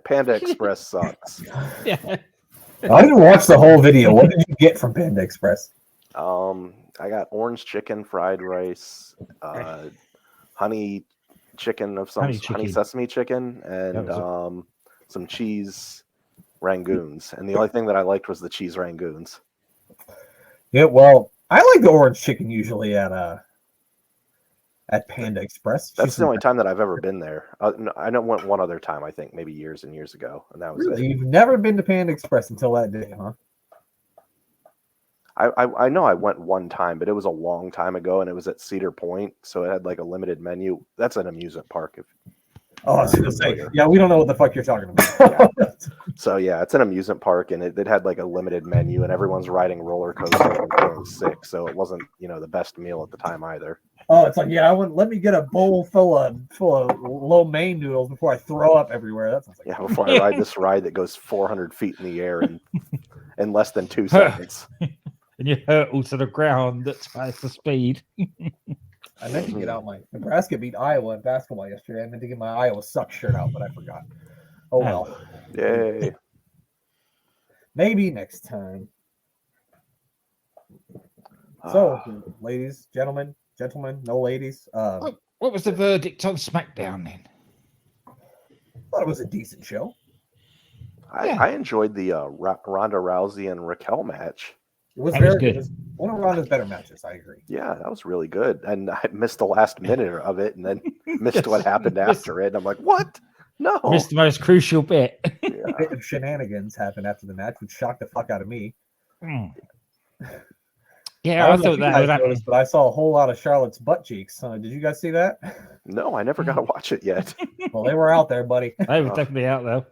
Panda Express sucks. Yeah. I didn't watch the whole video. What did you get from Panda Express? I got orange chicken, fried rice, honey chicken of some honey sesame chicken, and some cheese rangoons. And the only thing that I liked was the cheese rangoons. Yeah, well, I like the orange chicken usually at Panda Express. That's the only time that I've ever been there. I went one other time, I think, maybe years and years ago, and that was really? it. You've never been to Panda Express until that day, huh? I know I went one time, but it was a long time ago, and it was at Cedar Point, so it had like a limited menu. That's an amusement park. I was going to say, yeah, we don't know what the fuck you're talking about. Yeah. So yeah, it's an amusement park, and it had like a limited menu, and everyone's riding roller coasters and feeling sick, so it wasn't the best meal at the time either. Oh, it's like, yeah, let me get a bowl full of lo mein noodles before I throw up everywhere. That sounds like before I ride this ride that goes 400 feet in the air in less than 2 seconds. And you hurtle to the ground at twice the speed. I meant to get out my Nebraska beat Iowa in basketball yesterday. I meant to get my Iowa suck shirt out, but I forgot. Oh well. Yay. Maybe next time. So, ladies, gentlemen, no ladies. What was the verdict on SmackDown then? I thought it was a decent show. I enjoyed the Ronda Rousey and Raquel match. It was very good. It was one of Ronda's better matches. I agree. Yeah, that was really good. And I missed the last minute of it, and then missed what happened after it. And I'm like, what? No. Missed the most crucial bit. A bit of shenanigans happened after the match, which shocked the fuck out of me. Yeah, I thought that noticed, but I saw a whole lot of Charlotte's butt cheeks. Did you guys see that? No, I never got to watch it yet. Well, they were out there, buddy. They were definitely out there.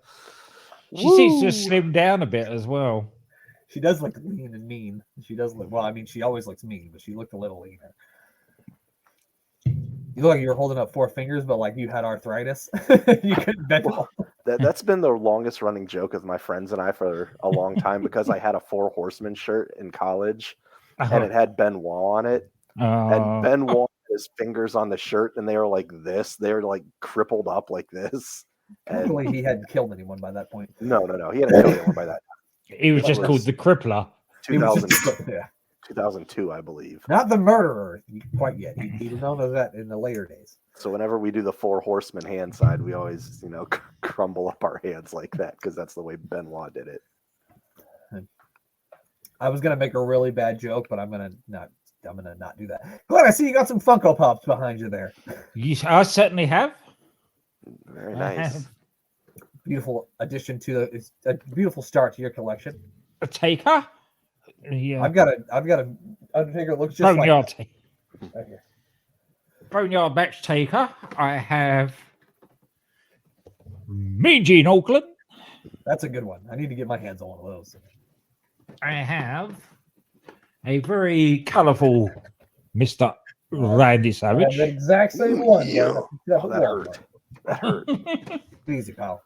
She seems to have slimmed down a bit as well. She does look lean and mean. She does look, well, I mean, she always looks mean, but she looked a little leaner. You look like you were holding up 4 fingers, but like you had arthritis. You couldn't bend them. That's been the longest running joke of my friends and I for a long time, because I had a 4 Horsemen shirt in college, and it had Benoit on it. And Benoit had his fingers on the shirt, and they were like this. They were like crippled up like this. Hopefully he hadn't killed anyone by that point. No. He hadn't killed anyone by that time. He was just called the Crippler. 2002, I believe. Not the murderer quite yet. He was known as that in the later days. So whenever we do the 4 Horsemen hand side, we always, crumble up our hands like that, because that's the way Benoit did it. I was gonna make a really bad joke, but I'm gonna not do that. Glenn, I see you got some Funko Pops behind you there. I certainly have. Very nice. Beautiful addition to it's a beautiful start to your collection. A Taker. Yeah. I've got a Undertaker looks just Boneyard like right here. Boneyard match Taker. I have Mean Gene Oakland. That's a good one. I need to get my hands on one of those. I have a very colourful Mr. Randy Savage. The exact same one. That hurt. Easy, pal.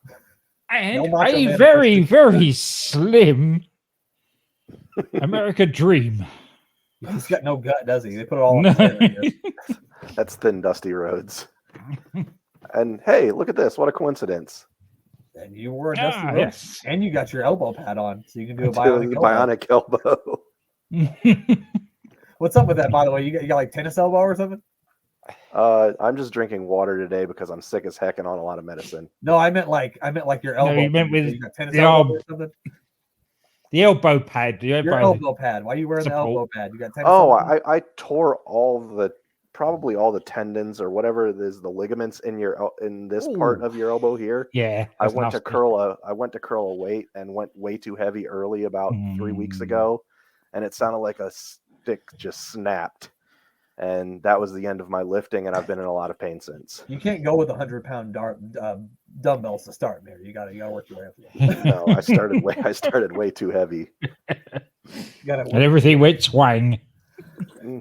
And a very, very slim American Dream. He's got no gut, does he? They put it all on his head. That's Thin Dusty Rhodes. And hey, look at this. What a coincidence. And you were a Dusty Rhodes. Yes. And you got your elbow pad on, so you can do a bionic elbow. What's up with that, by the way? You got like tennis elbow or something? I'm just drinking water today because I'm sick as heck and on a lot of medicine. No, I meant like your elbow. No, you meant with you got tennis elbow or something? The elbow pad. Your elbow pad. Why are you wearing the elbow pad? You got tennis elbow? I tore probably all the tendons or whatever it is, the ligaments in this part of your elbow here. Yeah. I went to curl a weight and went way too heavy early about 3 weeks ago, and it sounded like a stick just snapped. And that was the end of my lifting, and I've been in a lot of pain since. You can't go with 100-pound dumbbells to start, man. You gotta work your way up. No, I started way too heavy. And everything went twang.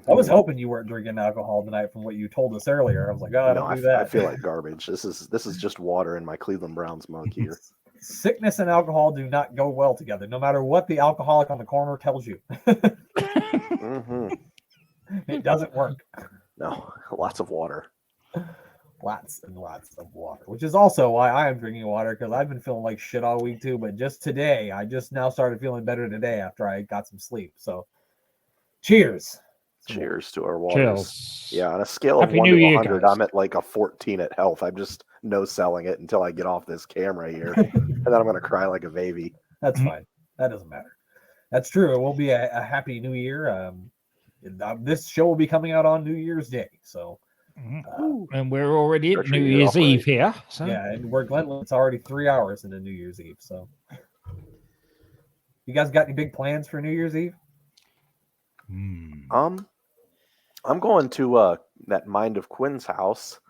I was hoping you weren't drinking alcohol tonight from what you told us earlier. I was like, oh, don't do that. I feel like garbage. This is just water in my Cleveland Browns mug here. Sickness and alcohol do not go well together, no matter what the alcoholic on the corner tells you. Mm-hmm. It doesn't work. No, lots of water. lots and lots of water, which is also why I am drinking water, because I've been feeling like shit all week too. But just today, I just now started feeling better today after I got some sleep. So, cheers. Cheers to our waters. Cheers. Yeah, on a scale Happy of 1 New to Year, 100, guys. I'm at like a 14 at health. I'm just no selling it until I get off this camera here, and then I'm gonna cry like a baby. That's fine. That doesn't matter. That's true. It will be a happy New Year. This show will be coming out on New Year's Day, so. And we're already at Start your New year Year's off right. Eve here. So. Yeah, and we're Glenn. It's already 3 hours into New Year's Eve. So, you guys got any big plans for New Year's Eve? I'm going to that Mind of Quinn's house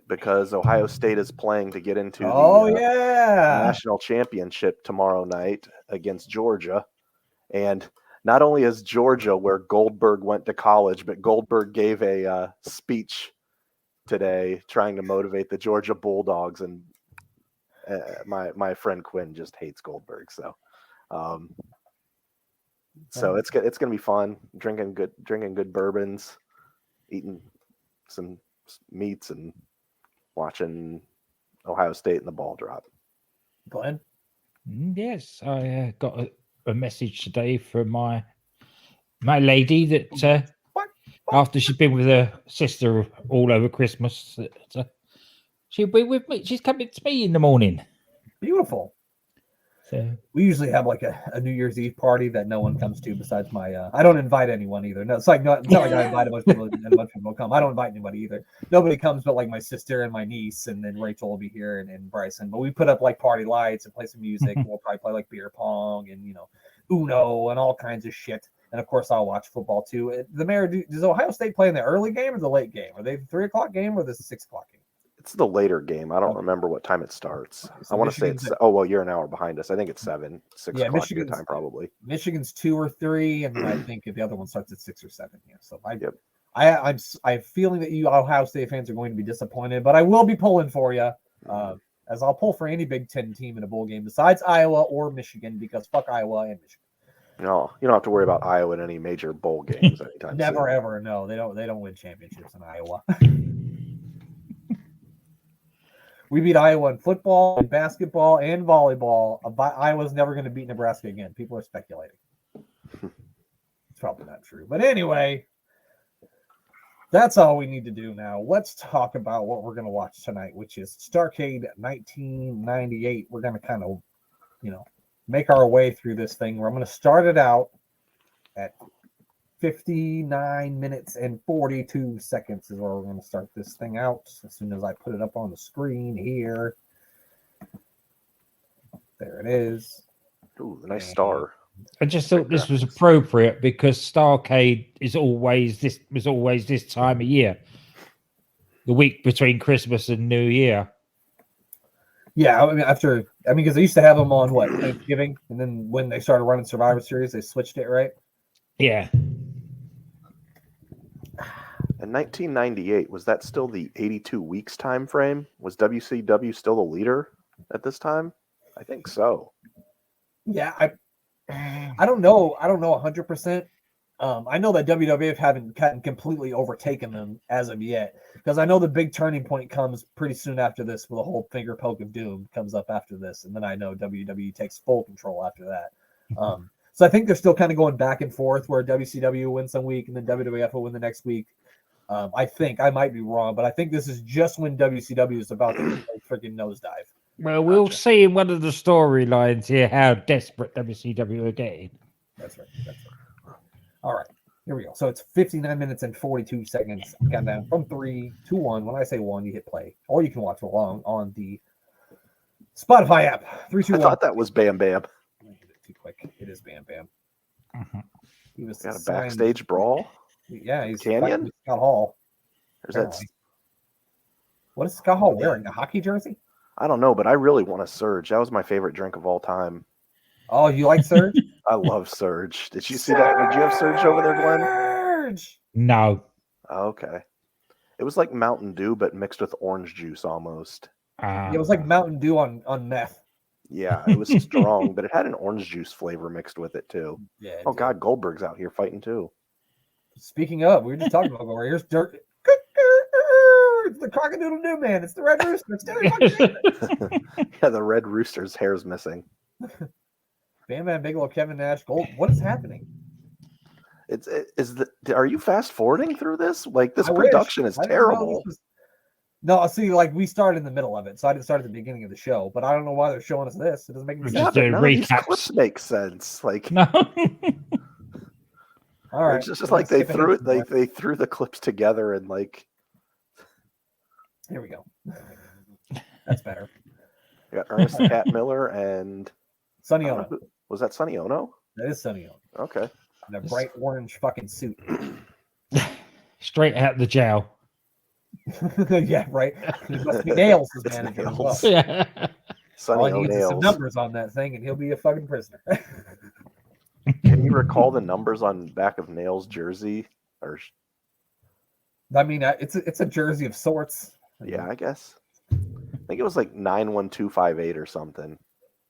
because Ohio State is playing to get into the national championship tomorrow night against Georgia. And not only is Georgia where Goldberg went to college, but Goldberg gave a speech today trying to motivate the Georgia Bulldogs. And my friend Quinn just hates Goldberg. So it's going to be fun, drinking good bourbons, eating some meats, and watching Ohio State in the ball drop. Glenn? Yes, I got a message today from my lady that after she's been with her sister all over Christmas, that she'll be with me. She's coming to me in the morning. Beautiful. So we usually have like a New Year's Eve party that no one comes to besides my. I don't invite anyone either. No, it's not like I invite a bunch of people and a bunch of people come. I don't invite anybody either. Nobody comes but like my sister and my niece, and then Rachel will be here and Bryson. But we put up like party lights and play some music. We'll probably play like beer pong and Uno and all kinds of shit. And of course, I'll watch football too. The mayor, does Ohio State play in the early game or the late game? Are they the 3 o'clock game or the 6 o'clock game? It's the later game. I don't remember what time it starts. So I want to say it's. Oh well, you're an hour behind us. I think it's 6 o'clock your time probably. Michigan's 2 or 3, and then I think the other one starts at 6 or 7. Yeah. So I'm a feeling that you Ohio State fans are going to be disappointed, but I will be pulling for you, as I'll pull for any Big Ten team in a bowl game besides Iowa or Michigan, because fuck Iowa and Michigan. No, you don't have to worry about Iowa in any major bowl games anytime Never soon. ever. No, they don't win championships in Iowa. We beat Iowa in football, and basketball, and volleyball. Iowa's never going to beat Nebraska again. People are speculating. It's probably not true. But anyway, that's all we need to do now. Let's talk about what we're going to watch tonight, which is Starrcade 1998. We're going to kind of, make our way through this thing. I'm going to start it out at 59 minutes and 42 seconds is where we're going to start this thing out as soon as I put it up on the screen here. There it is. Ooh, the nice star. I just thought this was appropriate because Starrcade was always this time of year, the week between Christmas and New Year. Yeah, because they used to have them on Thanksgiving, and then when they started running Survivor Series, they switched it, right? Yeah. In 1998, was that still the 82 weeks time frame? Was WCW still the leader at this time? I think so. Yeah, I don't know 100%. I know that WWF haven't completely overtaken them as of yet, because I know the big turning point comes pretty soon after this, with the whole finger poke of doom comes up after this, and then I know WWE takes full control after that. So I think they're still kind of going back and forth, where WCW wins some week and then WWF will win the next week. I think I might be wrong, but I think this is just when WCW is about to freaking nosedive. Well, we'll see in one of the storylines here how desperate WCW are getting. That's right. All right, here we go. So it's 59 minutes and 42 seconds. Countdown from 3, 2, 1. When I say 1, you hit play, or you can watch along on the Spotify app. 3, 2, 1. I thought that was Bam Bam. I hit it too quick. It is Bam Bam. He was got a backstage brawl. Yeah, he's Canyon. Scott Hall. What is Scott Hall wearing? A hockey jersey? I don't know, but I really want a Surge. That was my favorite drink of all time. Oh, you like Surge? I love Surge. Did you see that? Did you have Surge over there, Glenn? Surge! No. Oh, okay. It was like Mountain Dew, but mixed with orange juice almost. It was like Mountain Dew on meth. Yeah, it was strong, but it had an orange juice flavor mixed with it too. Yeah. Oh God, Goldberg's out here fighting too. Speaking of, we were just talking about Goldberg. Here's Dirk. It's the Crocodile New Man. It's the Red Rooster. It's Terry fucking Yeah, the Red Rooster's hair's missing. Bam Bam Bigelow, Kevin Nash, Gold. What is happening? Are you fast forwarding through this? Like, this I production is I didn't know terrible. No, see, like we started in the middle of it, so I didn't start at the beginning of the show. But I don't know why they're showing us this. It doesn't make any sense. Yeah, but none of these clips make sense. Like, no. All right, it's just like they threw it. They threw the clips together and like. Here we go. That's better. We got Ernest the Cat Miller and Sonny Ono. Was that Sonny Ono? That is Sonny Ono. Okay. In a bright orange fucking suit. Straight out the jail. Yeah, right. He must be Nails' manager as well. Yeah. Sonny All he needs is some numbers on that thing, and he'll be a fucking prisoner. Can you recall the numbers on back of Nails' jersey? Or I mean, it's a jersey of sorts. Yeah, I guess. I think it was like 91258 or something.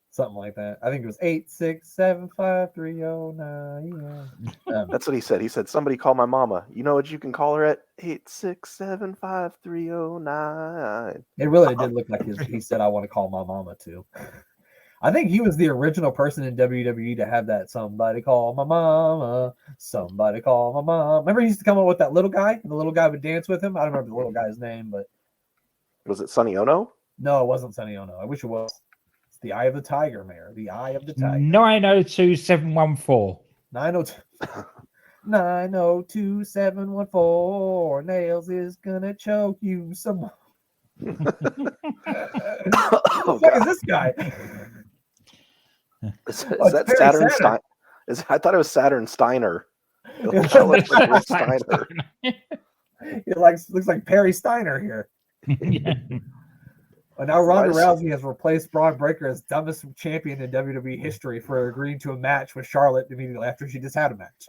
Something like that. I think it was 8675309. That's what he said. He said, "Somebody call my mama. You know what you can call her at? 8675309." It really did look like he said, "I want to call my mama too." I think he was the original person in WWE to have that "Somebody call my mama, somebody call my mom." Remember, he used to come up with that little guy, and the little guy would dance with him. I don't remember the little guy's name, but was it Sonny Ono? No, it wasn't Sonny Ono. I wish it was. It's the Eye of the Tiger, Mayor. The Eye of the Tiger. 902714. 902-714. Nails is gonna choke you some more. Who the fuck is this guy? Is that Saturn Steiner? I thought it was Saturn Steiner. It looks like Rick Steiner. It looks like Perry Steiner here. Yeah. And now Ronda Rousey has replaced Braun Breaker as dumbest champion in WWE history for agreeing to a match with Charlotte immediately after she just had a match.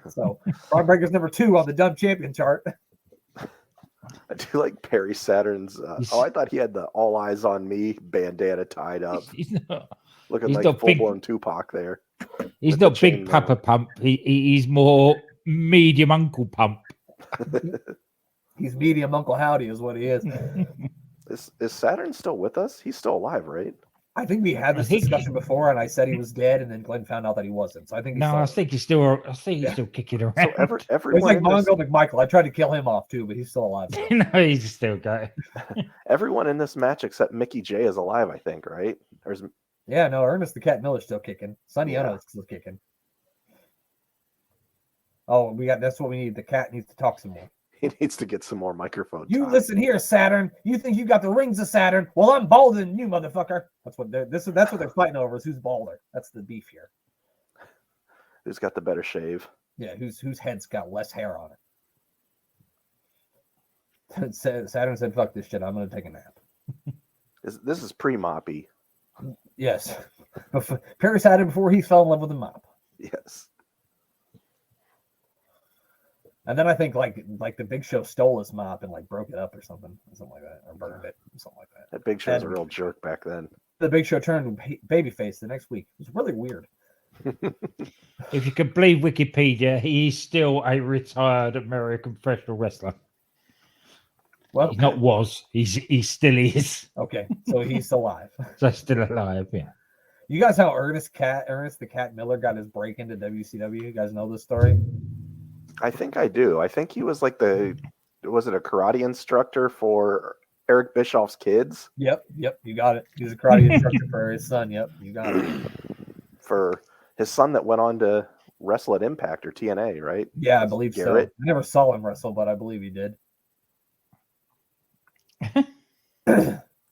So Braun Breaker's number 2 on the dumb champion chart. I do like Perry Saturn's. I thought he had the "All Eyes on Me" bandana tied up, looking like full-blown Tupac there. He's not big Papa Pump. He's more medium Uncle Pump. He's medium Uncle Howdy is what he is. Is Saturn still with us? He's still alive, right? I think we had this discussion before, and I said he was dead, and then Glenn found out that he wasn't. So I think I think he's still kicking around. So everyone, he's like Mongo McMichael. I tried to kill him off too, but he's still alive. No, he's still going. Everyone in this match except Mickey J is alive, I think, right? No, Ernest the Cat Miller's still kicking. Sonny Ono is still kicking. Oh, that's what we need. The cat needs to talk some more. He needs to get some more microphone You time. Listen here, Saturn. You think you got the rings of Saturn? Well, I'm balder than you, motherfucker. That's what they're fighting over. Is who's balder? That's the beef here. Who's got the better shave? Yeah, whose head's got less hair on it? Saturn said, "Fuck this shit. I'm gonna take a nap." This is pre-moppy. Yes, Perry Saturn before he fell in love with the mop. Yes. And then I think like the Big Show stole his mop and like broke it up or something like that, or burned it, something like that. That Big Show's a real jerk back then. The Big Show turned babyface the next week. It was really weird. If you could believe Wikipedia, he's still a retired American professional wrestler. Well, he not was. He still is. Okay, so he's alive. So still alive, yeah. You guys know Ernest the Cat Miller got his break into WCW? You guys know this story? I think I do. I think he was like was it a karate instructor for Eric Bischoff's kids? Yep, you got it. He was a karate instructor for his son. Yep, you got it. For his son that went on to wrestle at Impact or TNA, right? Yeah, I believe Garrett. So. I never saw him wrestle, but I believe he did.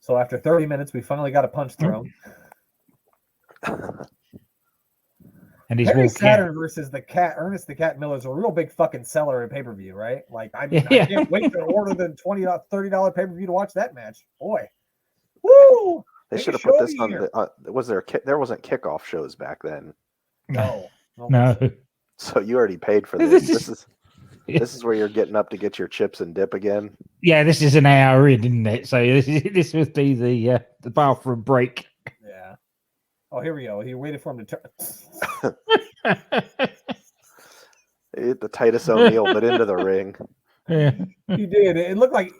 So after 30 minutes, we finally got a punch thrown. And he's Perry Saturn versus the Cat. Ernest the Cat Miller is a real big fucking seller in pay-per-view, right? Like, I can't wait to order the $20, $30 pay-per-view to watch that match. Boy, woo! They should have put this on the. There wasn't kickoff shows back then. No. So you already paid for this. This is where you're getting up to get your chips and dip again. Yeah, this is an hour in, isn't it? So this would be the bathroom break. Yeah. Oh, here we go. He waited for him to turn. Hit the Titus O'Neil, but into the ring. Yeah. He did. It looked like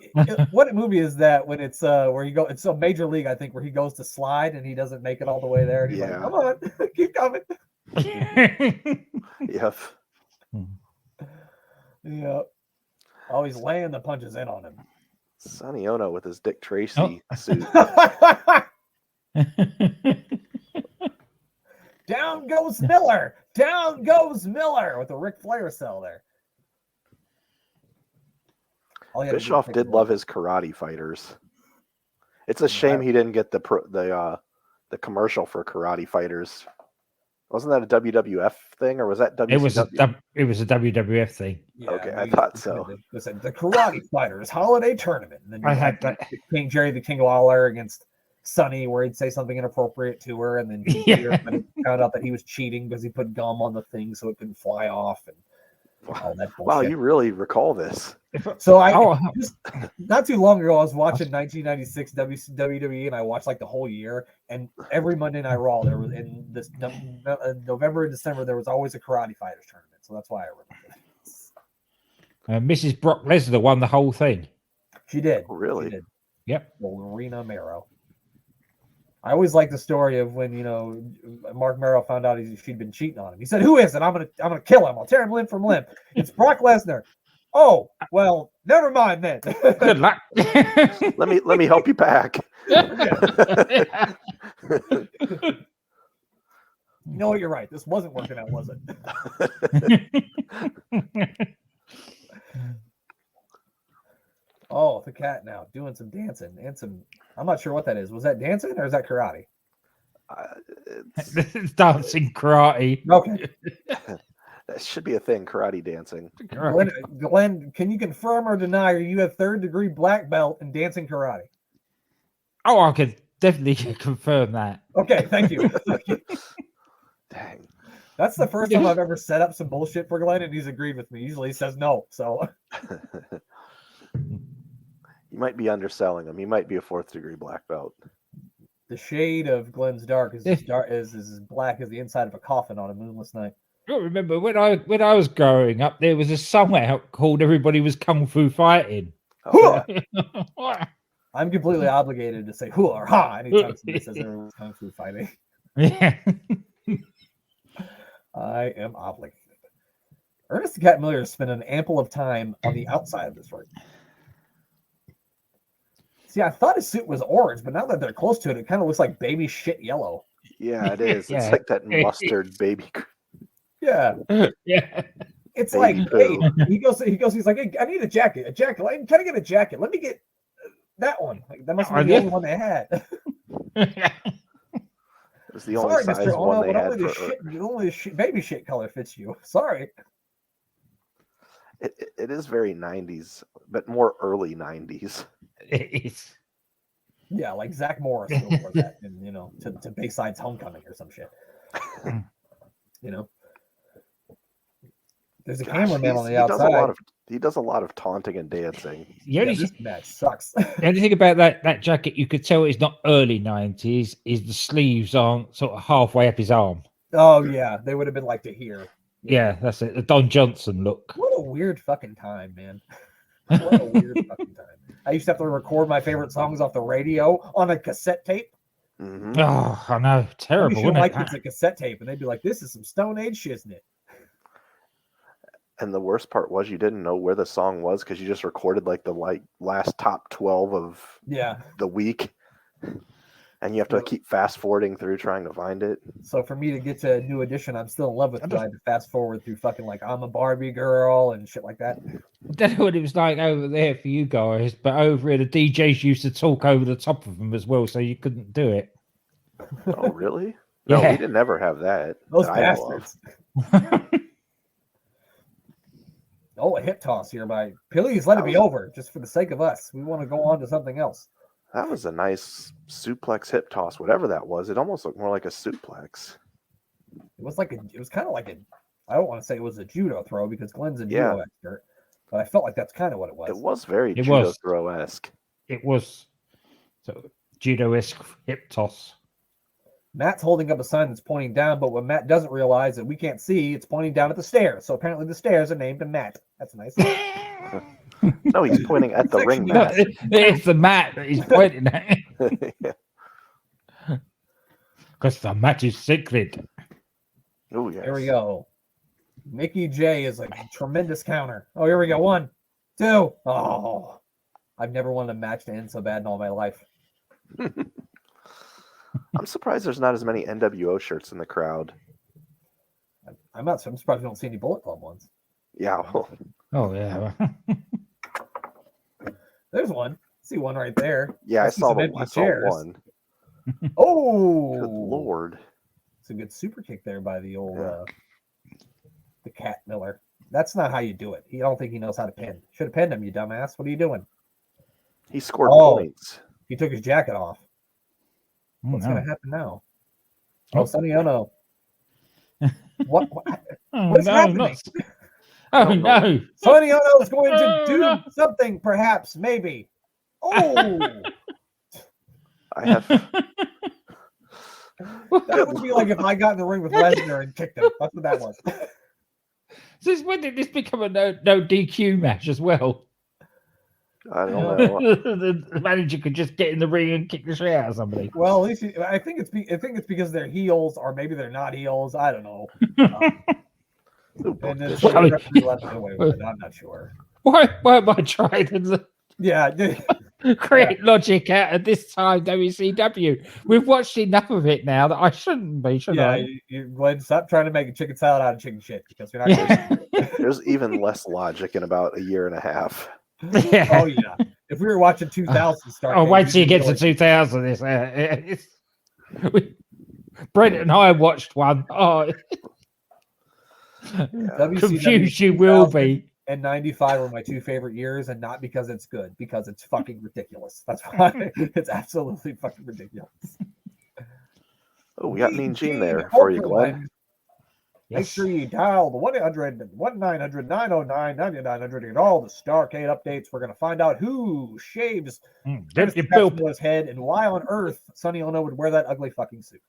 what movie is that when it's where he go? It's a Major League, I think, where he goes to slide and he doesn't make it all the way there. And he's like, "Come on, keep coming." Yep. Yeah. Oh, he's laying the punches in on him. Sonny Ono with his Dick Tracy suit. Down goes Miller. Down goes Miller with the Ric Flair cell there. Bischoff did love his karate fighters. It's a shame he didn't get the commercial for karate fighters. Wasn't that a WWF thing, or was that WCW? It was a WWF thing. Yeah, okay, I thought so. Listen, the Karate Fighters Holiday Tournament. And then I had that. King Jerry the King Lawler against Sonny, where he'd say something inappropriate to her, and then found out that he was cheating because he put gum on the thing so it couldn't fly off, and all that bullshit. Wow, you really recall this. So just not too long ago, I was watching 1996 WWE, and I watched like the whole year. And every Monday Night Raw, there was in this November and December, there was always a Karate Fighters tournament. So that's why I remember. Mrs. Brock Lesnar won the whole thing. She did. Really? She did. Yep. Marina Mero. I always like the story of when Mark Merrow found out she'd been cheating on him. He said, "Who is it? I'm gonna kill him. I'll tear him limb from limb. It's Brock Lesnar." Oh, well, never mind then. Good luck. let me help you pack. You know what? You're right. This wasn't working out, was it? Oh, the cat now doing some dancing and some. I'm not sure what that is. Was that dancing or is that karate? It's dancing karate. Okay. That should be a thing, karate dancing. Glenn, can you confirm or deny you have 3rd degree black belt in dancing karate? Oh, I can definitely confirm that. Okay, thank you. Dang. That's the first time I've ever set up some bullshit for Glenn, and he's agreed with me. Usually he says no, so. You might be underselling him. He might be a 4th degree black belt. The shade of Glenn's dark is as black as the inside of a coffin on a moonless night. I remember when I was growing up, there was a song out called "Everybody Was Kung Fu Fighting." I'm completely obligated to say "hoo" or "ha" anytime somebody says everyone was kung fu fighting. Yeah. I am obligated. Ernest the Cat Miller has spent an ample of time on the outside of this ring. See, I thought his suit was orange, but now that they're close to it, it kind of looks like baby shit yellow. Yeah, it is. It's like that mustard baby. Yeah. Yeah. It's baby like, poo. hey, he's like, hey, I need a jacket. Can I get a jacket? Let me get that one. Like, that must be the only one they had. It was the only size Mr. one Ono, they but had. only the baby shit color fits you. Sorry. It is very 90s, but more early 90s. It is. Yeah, like Zach Morris wore that, and to Bayside's Homecoming or some shit. There's a cameraman on the outside. He does a lot of taunting and dancing. This match sucks. The only thing about that jacket you could tell it's not early 90s is the sleeves aren't sort of halfway up his arm. Oh yeah, they would have been like to here. Yeah, that's it. The Don Johnson look. What a weird fucking time, man. What a weird fucking time. I used to have to record my favorite songs off the radio on a cassette tape. Mm-hmm. Oh, I know. Terrible, isn't like it? it's a cassette tape, and they'd be like, "This is some Stone Age shit, isn't it?" And the worst part was you didn't know where the song was because you just recorded like the last top 12 of the week. And you have to keep fast forwarding through trying to find it. So for me to get to a new edition, I'm still in love with trying to fast forward through fucking like I'm a Barbie girl and shit like that. I don't know what it was like over there for you guys, but over here the DJs used to talk over the top of them as well, so you couldn't do it. Oh, really? No, we didn't ever have that. Those bastards. Oh, a hip toss here by please let it be over just for the sake of us. We want to go on to something else. That was a nice suplex hip toss, whatever that was. It almost looked more like a suplex. It was kind of like a, I don't want to say it was a judo throw because Glenn's a judo expert, but I felt like that's kind of what it was. It was very judo throw-esque. It was. So judo-esque hip toss. Matt's holding up a sign that's pointing down, but what Matt doesn't realize that we can't see, it's pointing down at the stairs. So apparently the stairs are named to Matt. That's nice. No, he's pointing at the ring No, mat. it's the mat that he's pointing at. Yeah. Because the match is secret. Oh, yes. Here we go. Mickey J is a tremendous counter. Oh, here we go. 1, 2. Oh, I've never wanted a match to end so bad in all my life. I'm surprised there's not as many NWO shirts in the crowd. I'm surprised we don't see any Bullet Club ones. Yeah. Oh, yeah. There's one. See one right there. Yeah, I saw one. Oh, good Lord. It's a good super kick there by the old the Cat Miller. That's not how you do it. I don't think he knows how to pin. Should have pinned him, you dumbass. What are you doing? He scored points. He took his jacket off. What's going to happen now? Oh, Sonny Ono. What is happening? No. Sonny Ono is going to do something, perhaps, maybe. Oh. I have. That would be like if I got in the ring with Lesnar and kicked him. That's what that was. Since when did this become a no DQ match as well? I don't know. The manager could just get in the ring and kick the shit out of somebody. Well, at least I think it's because they're heels, or maybe they're not heels. I don't know. And then left away with it. I'm not sure. Why am I trying to? Yeah. Create logic out of this time WCW. We've watched enough of it now that I shouldn't be, should I? You Glenn, stop trying to make a chicken salad out of chicken shit, because you're not. There's even less logic in about a year and a half. Yeah. Oh yeah. If we were watching 2000 start. Oh, wait till you get to 2000. Brent and I watched one. Oh, confused you will be. And 95 are my 2 favorite years, and not because it's good, because it's fucking ridiculous. That's why it's absolutely fucking ridiculous. Oh, we got Mean Gene there for you, Glenn. Yes. Make sure you dial the 1-800-1900-909-9900 to get all the Starrcade updates. We're going to find out who shaves his head and why on earth Sonny Ono would wear that ugly fucking suit.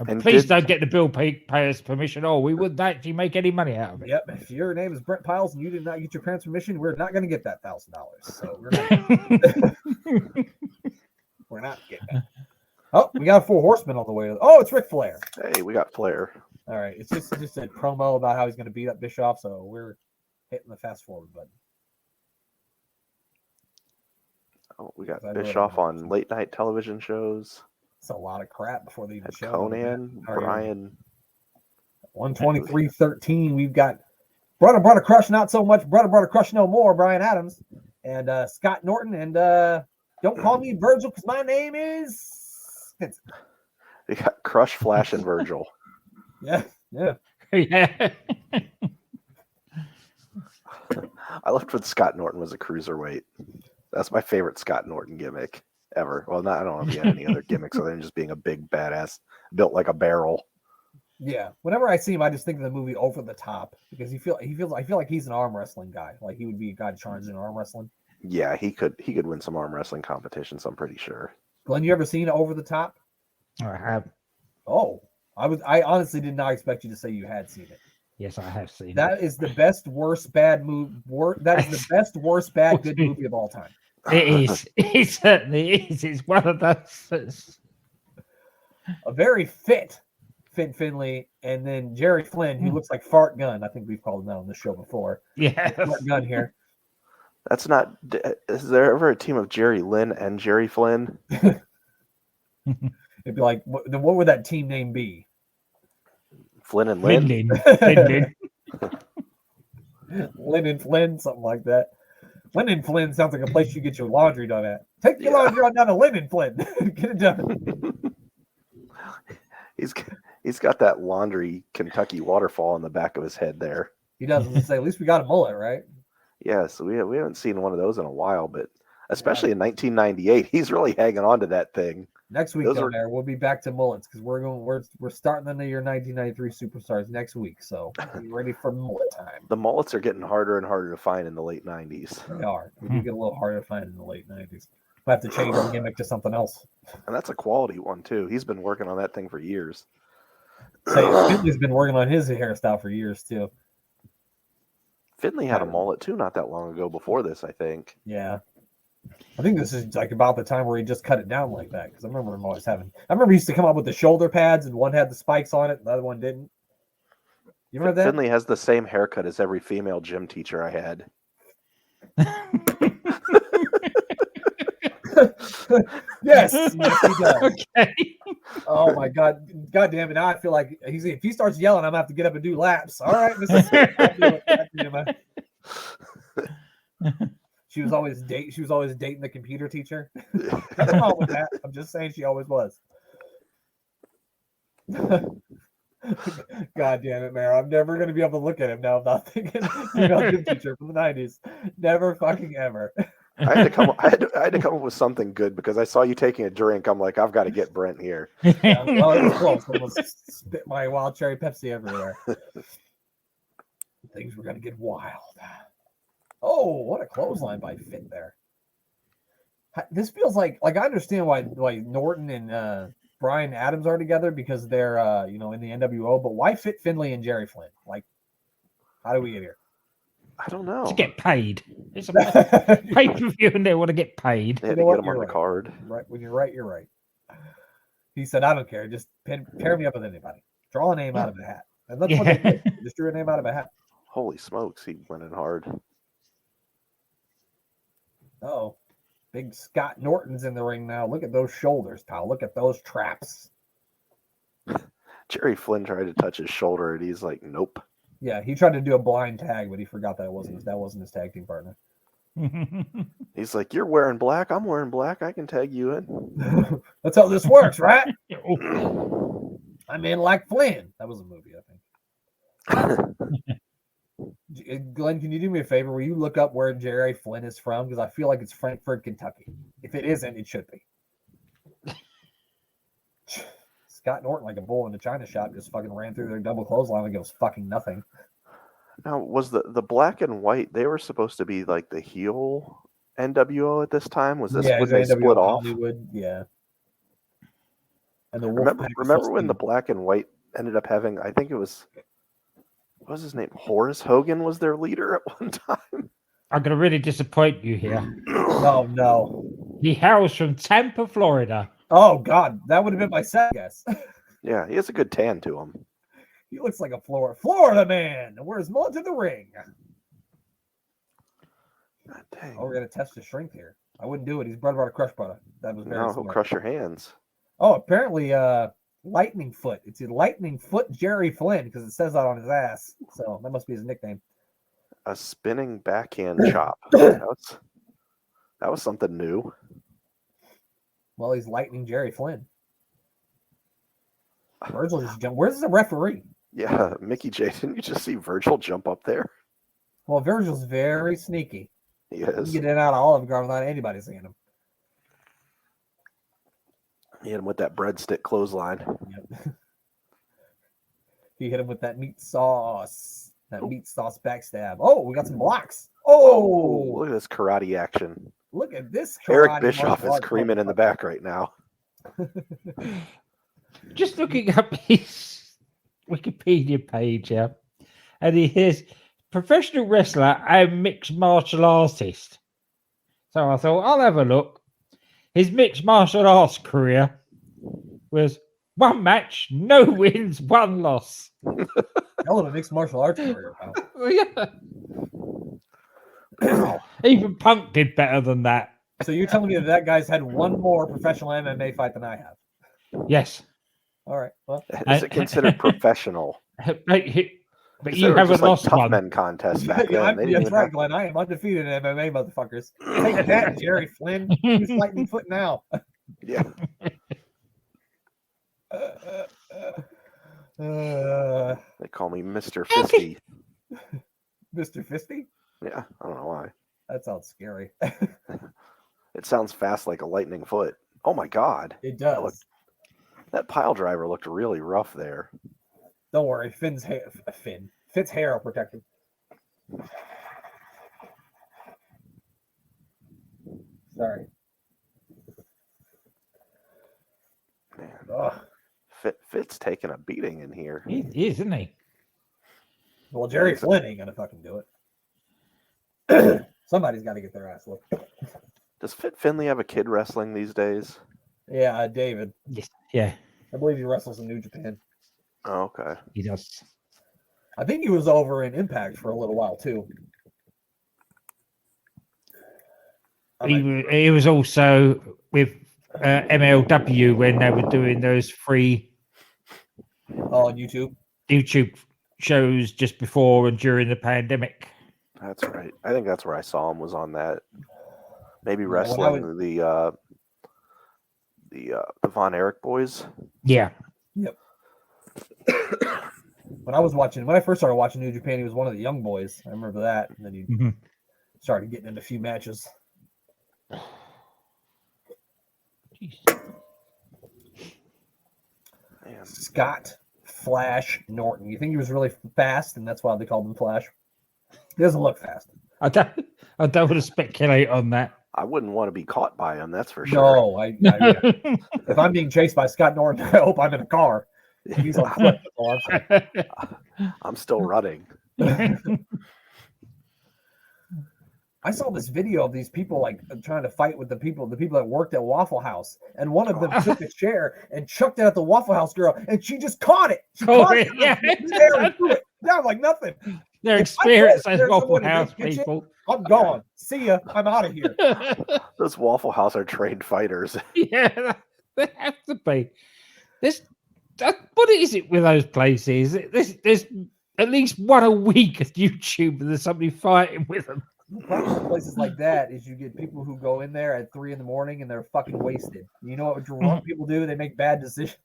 And please don't get the bill payer's permission, or we wouldn't actually make any money out of it. Yep. If your name is Brent Piles and you did not get your parents' permission, we're not going to get that $1,000. So we're not getting that. Oh, we got 4 horsemen on the way. Oh, it's Ric Flair. Hey, we got Flair. All right. It's just a promo about how he's going to beat up Bischoff, so we're hitting the fast forward button. Oh, we got Bischoff on late night television shows. It's a lot of crap before they even show Conan, Brian. 123.13. We've got Brother Crush, not so much. Brother Crush, no more. Brian Adams and Scott Norton. And don't call me Virgil because my name is Vincent. We got Crush, Flash, and Virgil. Yeah. Yeah. I loved when Scott Norton was a cruiserweight. That's my favorite Scott Norton gimmick ever. Well, I don't know if he had any other gimmicks other than just being a big badass built like a barrel. Yeah. Whenever I see him, I just think of the movie Over the Top, because I feel like he's an arm wrestling guy. Like he would be a guy charged in arm wrestling. Yeah, he could win some arm wrestling competitions, I'm pretty sure. Glenn, you ever seen Over the Top? I have. Oh, I honestly did not expect you to say you had seen it. Yes, I have seen that. That is the best worst bad movie. That is the best worst bad good movie of all time. It is. It certainly is. It's one of those. A very fit Finn Finley, and then Jerry Flynn, who looks like Fart Gun. I think we've called him that on the show before. Yeah, Fart Gun here. That's not. Is there ever a team of Jerry Lynn and Jerry Flynn? It'd be like, then what would that team name be? Flynn and Lynn. Lynn and Flynn, something like that. Lynn and Flynn sounds like a place you get your laundry done at. Take your laundry on down to Lynn and Flynn. Get it done. He's got that laundry Kentucky waterfall in the back of his head there. He does. Say, at least we got a mullet, right? Yeah, so we haven't seen one of those in a while, but especially in 1998, he's really hanging on to that thing. Next week, there we'll be back to mullets because we're starting the year 1993 superstars next week, so be ready for mullet time. The mullets are getting harder and harder to find in the late 90s. They are. We do get a little harder to find in the late 90s. We'll have to change our gimmick to something else. And that's a quality one too. He's been working on that thing for years. Finley's been working on his hairstyle for years too. Finley had a mullet too not that long ago before this, I think. Yeah. I think this is like about the time where he just cut it down like that. Because I remember him always having. I remember he used to come up with the shoulder pads, and one had the spikes on it, and the other one didn't. You remember that? Finley has the same haircut as every female gym teacher I had. Yes, he does. Okay. Oh my god damn it! Now I feel like if he starts yelling, I'm gonna have to get up and do laps. All right, Mrs. I'll do it. She was always dating the computer teacher. Nothing wrong with that. I'm just saying she always was. God damn it, Mara. I'm never gonna be able to look at him now without thinking female gym teacher from the 90s. Never fucking ever. I had to come up with something good because I saw you taking a drink. I'm like, I've got to get Brent here. Yeah, well, it was close. I almost spit my wild cherry Pepsi everywhere. Things were gonna get wild. Oh, what a clothesline by Fit there. This feels like I understand why Norton and Brian Adams are together because they're in the NWO, but why Fit Finley and Jerry Flynn? Like, how do we get here? I don't know. To get paid. It's a pay-per-view and they want to get paid. They had to get them on the card. Right. When you're right, you're right. He said, I don't care. Just pair me up with anybody. Draw a name out of a hat. And that's what they did. Just drew a name out of a hat. Holy smokes, he went in hard. Oh, big Scott Norton's in the ring now. Look at those shoulders, pal. Look at those traps. Jerry Flynn tried to touch his shoulder, and he's like, nope. Yeah, he tried to do a blind tag, but he forgot that wasn't his tag team partner. He's like, you're wearing black. I'm wearing black. I can tag you in. That's how this works, right? I'm in like Flynn. That was a movie, I think. Glenn, can you do me a favor? Will you look up where Jerry Flynn is from? Because I feel like it's Frankfort, Kentucky. If it isn't, it should be. Scott Norton, like a bull in the china shop, just fucking ran through their double clothesline and goes fucking nothing. Now, was the black and white, they were supposed to be like the heel NWO at this time? Was this when they split off? Hollywood, yeah. And the remember when the black and white ended up having, I think it was, what was his name? Horace Hogan was their leader at one time. I'm going to really disappoint you here. Oh, no. He hails from Tampa, Florida. Oh, God. That would have been my second guess. Yeah, he has a good tan to him. He looks like a Florida man. Where's Mullet to the ring? God dang. Oh, we're going to test his strength here. I wouldn't do it. He's brother about a crush butter. That was very No, he'll smart. crush your hands. Oh, apparently, Lightning Foot. It's a Lightning Foot Jerry Flynn because it says that on his ass. So that must be his nickname. A spinning backhand chop. That was something new. Well, he's Lightning Jerry Flynn. Virgil just jumped. Where's the referee? Yeah, Mickey J. Didn't you just see Virgil jump up there? Well, Virgil's very sneaky. He is. He can get in out of Olive Garden without anybody seeing him. He hit him with that breadstick clothesline. Yep. He hit him with that meat sauce. That meat sauce backstab. Oh, we got some blocks. Oh, look at this karate action. Look at this. Eric Bischoff is screaming in the back right now. Just looking up his Wikipedia page, yeah, and he is professional wrestler and mixed martial artist. So I thought I'll have a look. His mixed martial arts career was 1 match, no wins, 1 loss. Hell of a mixed martial arts career, pal. Yeah. Wow. Even Punk did better than that. So you're telling me that guy's had 1 more professional MMA fight than I have? Yes. All right. Well, is it considered professional? But you haven't lost tough one. men contest back then. That's right, Glenn. I am undefeated in MMA, motherfuckers. Take that, Jerry Flynn. He's Lightning Foot now. Yeah. They call me Mr. Fisty. Mr. Fisty? Yeah, I don't know why. That sounds scary. It sounds fast like a lightning foot. Oh my God. It does. That pile driver looked really rough there. Don't worry, Fitt's hair will protect him. Sorry. Man. Fitt's taking a beating in here. He is, isn't he? Well, Jerry Flynn ain't gonna fucking do it. Somebody's got to get their ass looked. Does Fit Finley have a kid wrestling these days? Yeah, David. Yes. Yeah. I believe he wrestles in New Japan. Oh, okay. He does. I think he was over in Impact for a little while too. He was also with MLW when they were doing those free on YouTube shows just before and during the pandemic. That's right. I think that's where I saw him, was on that. Maybe wrestling the Von Erich boys. Yeah. Yep. When I first started watching New Japan, he was one of the young boys. I remember that. And then he started getting into a few matches. Scott Flash Norton. You think he was really fast, and that's why they called him Flash? He doesn't look fast. I don't want to speculate on that. I wouldn't want to be caught by him, that's for sure. No, if I'm being chased by Scott Norton, I hope I'm in a car. He's on foot. I'm still running. I saw this video of these people like trying to fight with the people that worked at Waffle House, and one of them took a chair and chucked it at the Waffle House girl, and she just caught it. She caught it. Yeah, down like nothing. They're experienced as Waffle House people. I'm gone. See ya. I'm out of here. Those Waffle House are trained fighters. Yeah, they have to be. What is it with those places? There's at least one a week at YouTube, and there's somebody fighting with them. The problem with places like that is you get people who go in there at 3 a.m. and they're fucking wasted. You know what drunk people do? They make bad decisions.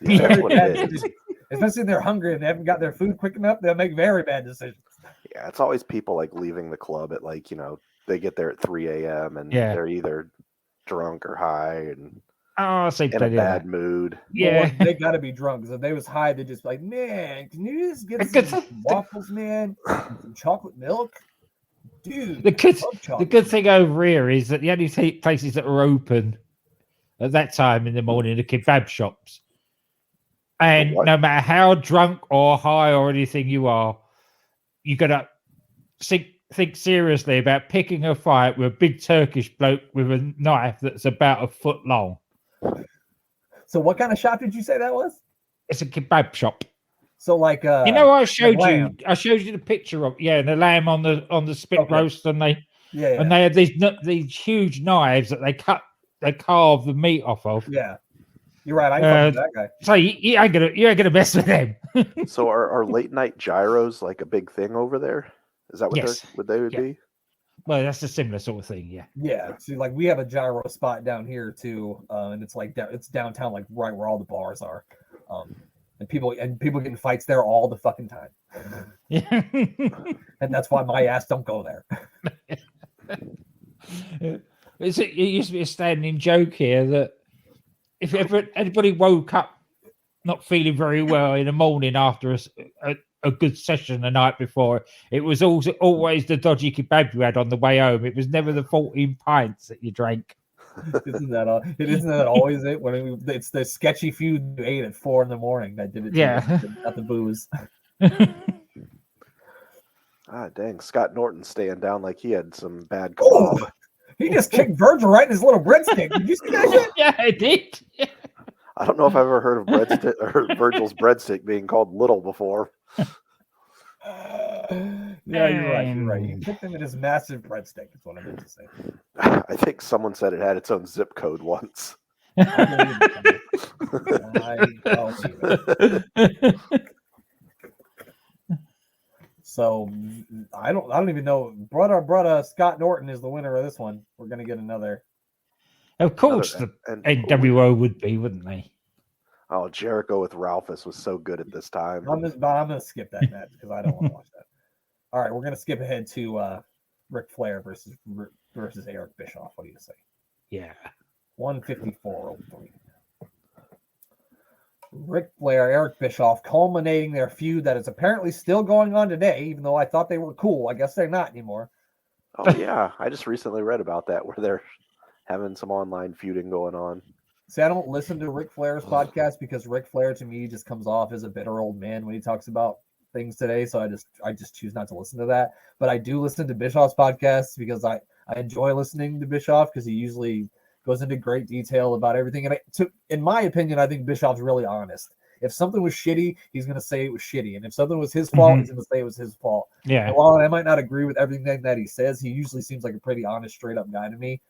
Yeah, that's what it is. Especially if they're hungry and they haven't got their food quick enough, they'll make very bad decisions. Yeah, it's always people like leaving the club at they get there at 3 a.m. and they're either drunk or high and in a bad mood. Yeah, well, they got to be drunk, because if they was high, they'd just be like, man, can you just get some waffles, man, and some chocolate milk? Dude, the good thing over here is that the only places that are open at that time in the morning are kebab shops. And no matter how drunk or high or anything you are, you got to think seriously about picking a fight with a big Turkish bloke with a knife that's about a foot long. So what kind of shop did you say that was? It's a kebab shop. So like I showed you the picture of the lamb on the spit roast, and they had these huge knives that they carve the meat off of. Yeah, you're right. I that guy. So you ain't gonna mess with them. So are late night gyros like a big thing over there? Is that what they would be? Well, that's a similar sort of thing, yeah. Yeah. See, like we have a gyro spot down here too, and it's like it's downtown, like right where all the bars are. And people get in fights there all the fucking time. Yeah. And that's why my ass don't go there. It used to be a standing joke here that if ever anybody woke up not feeling very well in the morning after a good session the night before, it was always the dodgy kebab you had on the way home. It was never the 14 pints that you drank. Isn't that always it? When it's the sketchy food you ate at 4 a.m. that did it. Not the booze. Dang! Scott Norton staying down like he had some bad. Oh, he just kicked Virgil right in his little breadstick. Did you see that shit? Yeah, I did. Yeah. I don't know if I've ever heard of Virgil's breadstick being called little before. Yeah, you're right. He kicked him in his massive breadstick. That's what I meant to say. I think someone said it had its own zip code once. So I don't even know. Brother Scott Norton is the winner of this one. We're gonna get another. Of course, the NWO would be, wouldn't they? Oh, Jericho with Ralphus was so good at this time. I'm gonna skip that match because I don't want to watch that. All right, we're gonna skip ahead to Ric Flair versus Eric Bischoff. What do you say? Yeah, 154.03. Ric Flair, Eric Bischoff, culminating their feud that is apparently still going on today, even though I thought they were cool. I guess they're not anymore. Oh yeah, I just recently read about that where they're having some online feuding going on. See, I don't listen to Ric Flair's podcast because Ric Flair to me just comes off as a bitter old man when he talks about things today, so I just choose not to listen to that. But I do listen to Bischoff's podcasts because I enjoy listening to Bischoff because he usually goes into great detail about everything. And in my opinion, I think Bischoff's really honest. If something was shitty, he's going to say it was shitty. And if something was his fault, he's going to say it was his fault. Yeah. And while I might not agree with everything that he says, he usually seems like a pretty honest, straight up guy to me.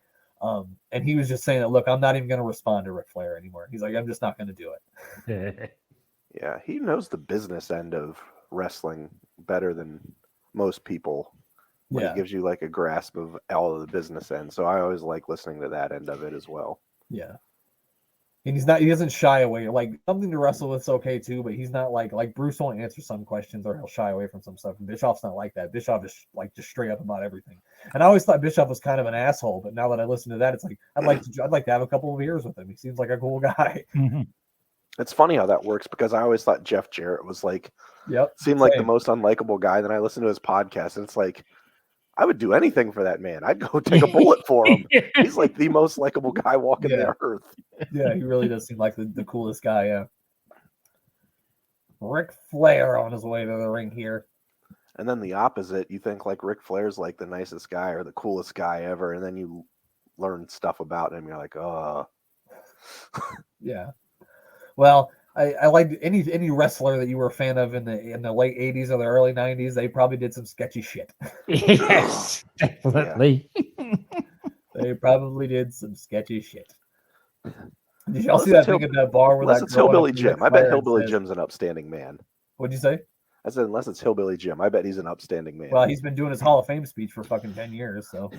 And he was just saying that, look, I'm not even going to respond to Ric Flair anymore. He's like, I'm just not going to do it. Yeah, he knows the business end of wrestling better than most people. He gives you like a grasp of all of the business end. So I always like listening to that end of it as well. Yeah. And he doesn't shy away. Like, something to wrestle with's okay too, but he's not like Bruce won't answer some questions or he'll shy away from some stuff. And Bischoff's not like that. Bischoff is like just straight up about everything. And I always thought Bischoff was kind of an asshole, but now that I listen to that, it's like I'd like to have a couple of beers with him. He seems like a cool guy. It's funny how that works because I always thought Jeff Jarrett was like, seemed like the most unlikable guy. Then I listened to his podcast and it's like, I would do anything for that man. I'd go take a bullet for him. He's like the most likable guy walking the earth. Yeah, he really does seem like the coolest guy. Yeah. Ric Flair on his way to the ring here. And then the opposite, you think like Ric Flair's like the nicest guy or the coolest guy ever, and then you learn stuff about him. You're like, oh. Yeah. Well, I like any wrestler that you were a fan of in the late 80s or the early 90s. They probably did some sketchy shit. Yes, definitely. Yeah. They probably did some sketchy shit. Did y'all see that thing at that bar where unless it's Hillbilly Jim? I bet Hillbilly Jim's an upstanding man. What'd you say? I said unless it's Hillbilly Jim, I bet he's an upstanding man. Well, he's been doing his Hall of Fame speech for fucking 10 years, so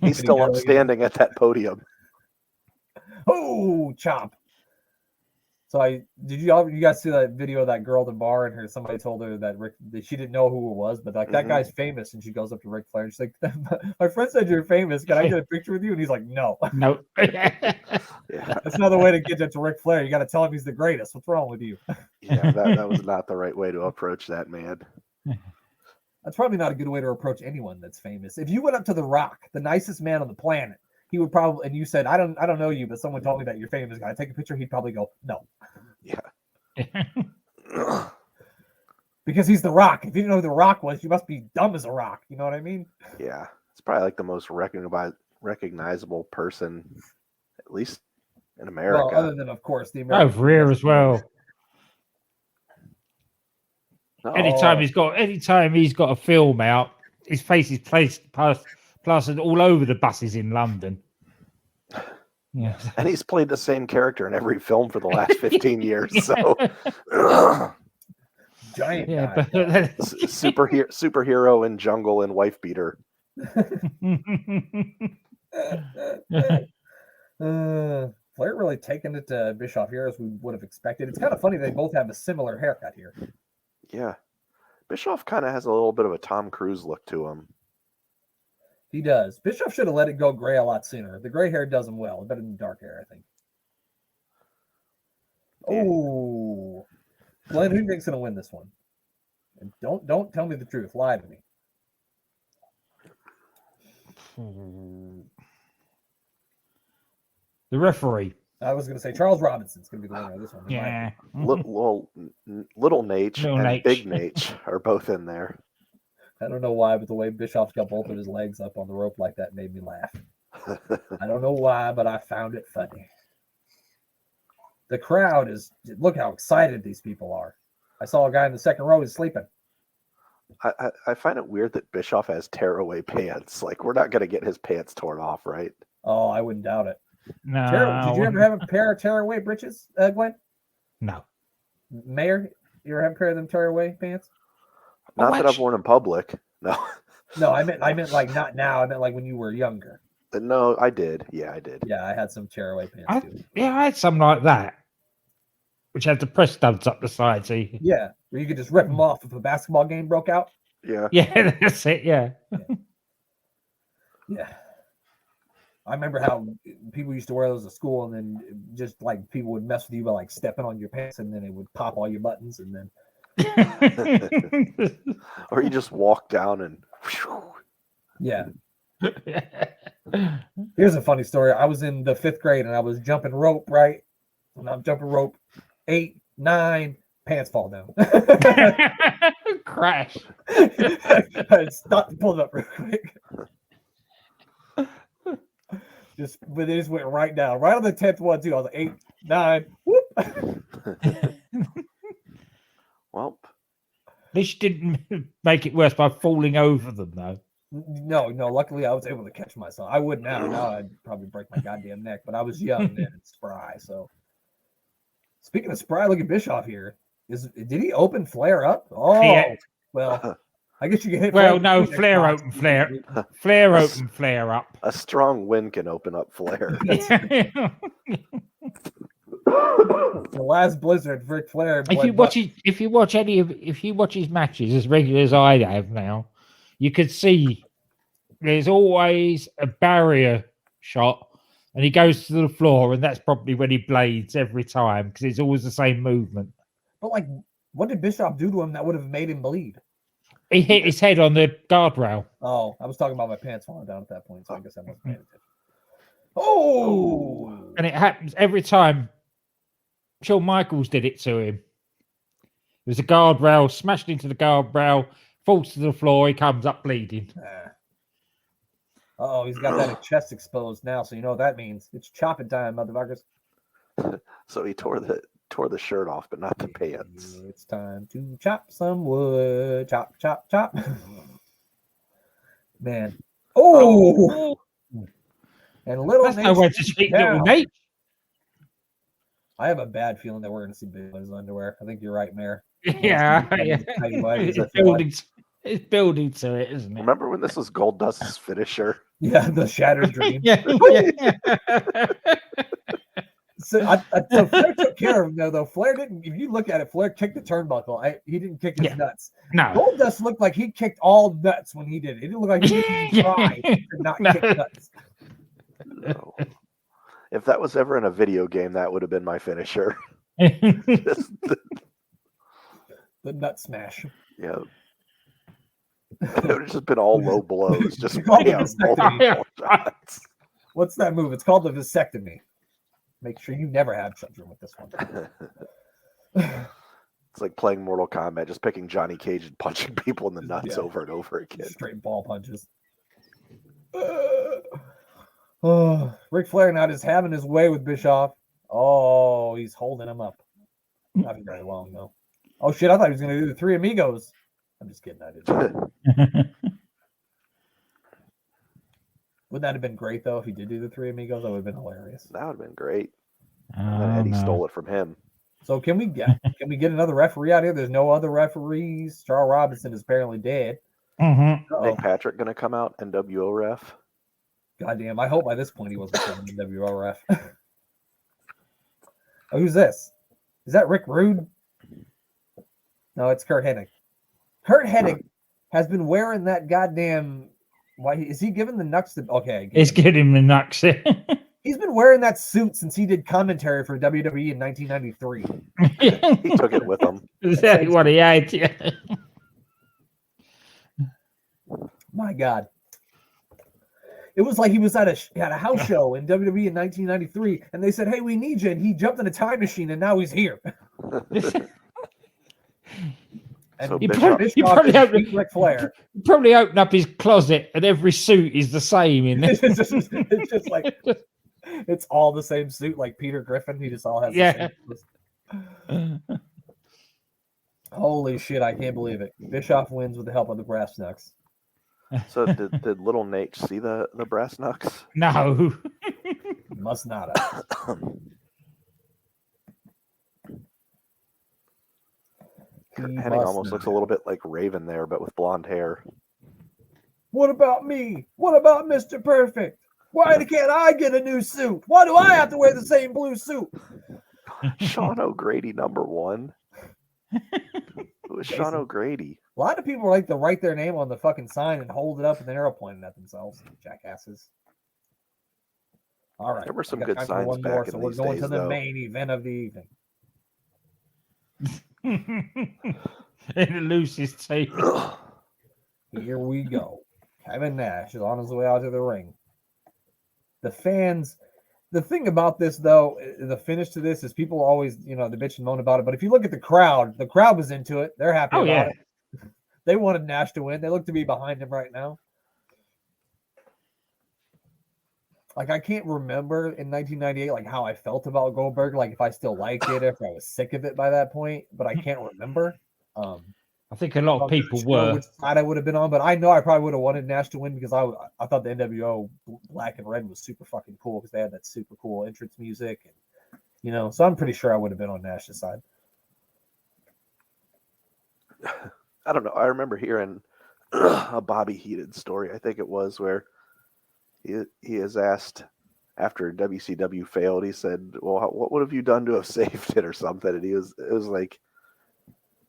he's still upstanding at that podium. Oh, chop! So did you guys see that video of that girl at the bar and somebody told her that she didn't know who it was, but like that guy's famous, and she goes up to Ric Flair and she's like, "My friend said you're famous. Can I get a picture with you?" And he's like, "No, no." That's another way to get to Ric Flair. You got to tell him he's the greatest. What's wrong with you? Yeah, that was not the right way to approach that man. That's probably not a good way to approach anyone that's famous. If you went up to The Rock, the nicest man on the planet, he would probably, and you said, I don't know you, but someone told me that you're famous. Can I take a picture? He'd probably go, no. Yeah. Because he's The Rock. If you didn't know who The Rock was, you must be dumb as a rock. You know what I mean? Yeah. It's probably like the most recognizable person, at least in America. Well, other than, of course, the American. Over here as well. Anytime he's got a film out, his face is plastered all over the buses in London. Yeah. And he's played the same character in every film for the last 15 years. So giant guy. Superhero in Jungle and Wife Beater. Flair really taking it to Bischoff here as we would have expected. It's kind of funny they both have a similar haircut here. Yeah. Bischoff kind of has a little bit of a Tom Cruise look to him. He does. Bischoff should have let it go gray a lot sooner. The gray hair does him well. Better than dark hair, I think. Oh. Glenn, who do you think's going to win this one? And don't tell me the truth. Lie to me. The referee. I was going to say Charles Robinson's going to be the winner of this one. Yeah. Little Nate and Big Nate are both in there. I don't know why, but the way Bischoff's got both of his legs up on the rope like that made me laugh. I don't know why, but I found it funny. The crowd look how excited these people are. I saw a guy in the second row who's sleeping. I find it weird that Bischoff has tearaway pants. Like, we're not going to get his pants torn off, right? Oh, I wouldn't doubt it. No. Did you ever have a pair of tearaway breeches, Glenn? No. Mayor, you ever have a pair of them tearaway pants? Not that I've worn in public. No. No, I meant like not now. I meant like when you were younger. No, I did. Yeah, I did. Yeah, I had some tearaway pants too. Yeah, I had something like that, which had the press studs up the side. So yeah, where you could just rip them off if a basketball game broke out. Yeah. Yeah, that's it. Yeah. Yeah. I remember how people used to wear those at school, and then just like people would mess with you by like stepping on your pants, and then it would pop all your buttons, and then. Or you just walk down and. Yeah. Here's a funny story. I was in the 5th grade and I was jumping rope, right? And I'm jumping rope 8, 9, pants fall down. Crash. Stop, pull it up real quick. But they just went right down, right on the 10th one too. I was like 8, 9. Whoop. Well, This didn't make it worse by falling over them, though. No. Luckily, I was able to catch myself. I would now. Now I'd probably break my goddamn neck. But I was young then and spry. So, speaking of spry, look at Bischoff here. Did he open Flair up? Oh, yeah. Well, I guess you can hit. Well, no, Flair open Flair. Flair open Flair up. A strong wind can open up Flair. The last Blizzard, Ric Flair. If you watch his matches as regular as I have now, you could see there's always a barrier shot, and he goes to the floor, and that's probably when he blades every time because it's always the same movement. But like, what did Bischoff do to him that would have made him bleed? He hit his head on the guardrail. Oh, I was talking about my pants falling down at that point, so I guess I wasn't paying attention. Oh, and it happens every time. Shawn Michaels did it to him. There's a guardrail, smashed into the guardrail, falls to the floor, he comes up bleeding. Oh, he's got that chest exposed now, so you know what that means. It's chopping time, motherfuckers. So he tore the shirt off, but not the pants. It's time to chop some wood. Chop, chop, chop. Man. Oh! And little Nate. No way to treat little Nate. I have a bad feeling that we're going to see Big L's underwear. I think you're right, Mayor. Yeah. It's building to it, isn't it? Remember when this was Goldust's finisher? Yeah, the Shattered Dream. So Flair took care of him, though. Flair didn't. If you look at it, Flair kicked the turnbuckle. He didn't kick his nuts. No. Goldust looked like he kicked all nuts when he did it. It didn't look like he didn't try to not kick nuts. No. If that was ever in a video game, that would have been my finisher. The nut smash. Yeah. It would have just been all low blows. Just shots. What's that move? It's called the vasectomy. Make sure you never have children with this one. It's like playing Mortal Kombat, just picking Johnny Cage and punching people in the nuts over and over again. Straight ball punches. Ric Flair now just having his way with Bischoff. Oh, he's holding him up. Not very long, though. Oh, shit, I thought he was going to do the Three Amigos. I'm just kidding. I didn't. Wouldn't that have been great, though, if he did do the Three Amigos? That would have been hilarious. That would have been great. And then Eddie stole it from him. So can we get another referee out here? There's no other referees. Charles Robinson is apparently dead. Nick Patrick going to come out, NWO ref. Goddamn, I hope by this point he wasn't the NWO ref. Oh, who's this? Is that Rick Rude? No, it's Kurt Hennig. Kurt Hennig has been wearing that goddamn. Why is he giving the Nux? Okay, he's getting the Nux. He's been wearing that suit since he did commentary for WWE in 1993. He took it with him. Is that what he had? Yeah. My God. It was like he was at a house show in WWE in 1993, and they said, "Hey, we need you," and he jumped in a time machine, and now he's here. And So he probably opened up his closet, and every suit is the same in there. It's just like it's all the same suit, like Peter Griffin. He just all has the same. Holy shit! I can't believe it. Bischoff wins with the help of the Brass Knucks. So did little Nate see the Brass Knucks? No. Must not have. Hennig almost looks a little bit like Raven there, but with blonde hair. What about me? What about Mr. Perfect? Why can't I get a new suit? Why do I have to wear the same blue suit? Sean O'Grady, number 1. It was Sean O'Grady. A lot of people like to write their name on the fucking sign and hold it up, and then they're pointing at themselves. Jackasses. All right. There were some good signs back in these days, we're going to the though. main event of the evening. In the loosest tape. Here we go. Kevin Nash is on his way out to the ring. The fans, the thing about this, though, the finish to this is people always, they bitch and moan about it. But if you look at the crowd was into it. They're happy about it. They wanted Nash to win. They look to be behind him right now. Like, I can't remember in 1998, like, how I felt about Goldberg. Like, if I still liked it, if I was sick of it by that point. But I can't remember. I think a lot of people were. Which side I would have been on, but I know I probably would have wanted Nash to win because I thought the NWO Black and Red was super fucking cool because they had that super cool entrance music, and so I'm pretty sure I would have been on Nash's side. I don't know. I remember hearing a Bobby Heenan story. I think it was where he is asked after WCW failed. He said, "Well, what would have you done to have saved it or something?" And it was like.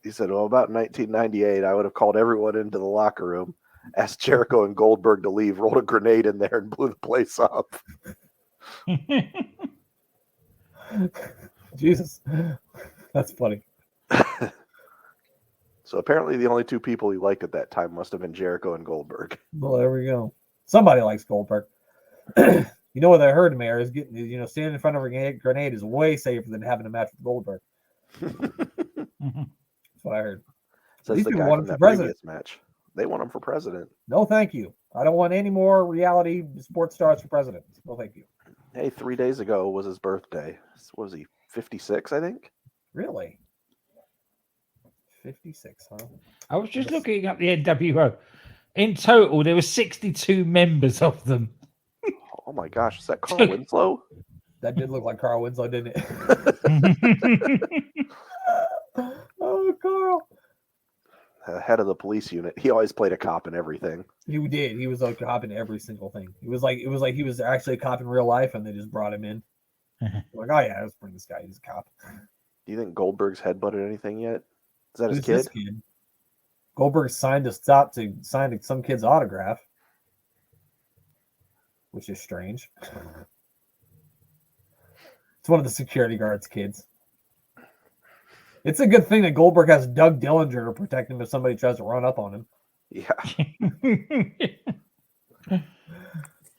He said, well, about 1998, I would have called everyone into the locker room, asked Jericho and Goldberg to leave, rolled a grenade in there, and blew the place up. Jesus. That's funny. So apparently the only two people he liked at that time must have been Jericho and Goldberg. Well, there we go. Somebody likes Goldberg. You know what I heard, Mayor, is getting, standing in front of a grenade is way safer than having a match with Goldberg. That's what I heard. Says the guy from that previous match. They want him for president. No, thank you. I don't want any more reality sports stars for president. No, thank you. Hey, 3 days ago was his birthday. What was he, 56, I think? Really? 56, huh? I was just looking up the NWO. In total, there were 62 members of them. Oh my gosh, is that Carl Winslow? That did look like Carl Winslow, didn't it? Oh, Carl. Head of the police unit. He always played a cop in everything. He did. He was a cop in every single thing. It was like he was actually a cop in real life, and they just brought him in. Like, oh yeah, let's bring this guy. He's a cop. Do you think Goldberg's headbutted anything yet? Is that his kid? Goldberg signed some kid's autograph, which is strange. It's one of the security guards' kids. It's a good thing that Goldberg has Doug Dillinger to protect him if somebody tries to run up on him. Yeah. I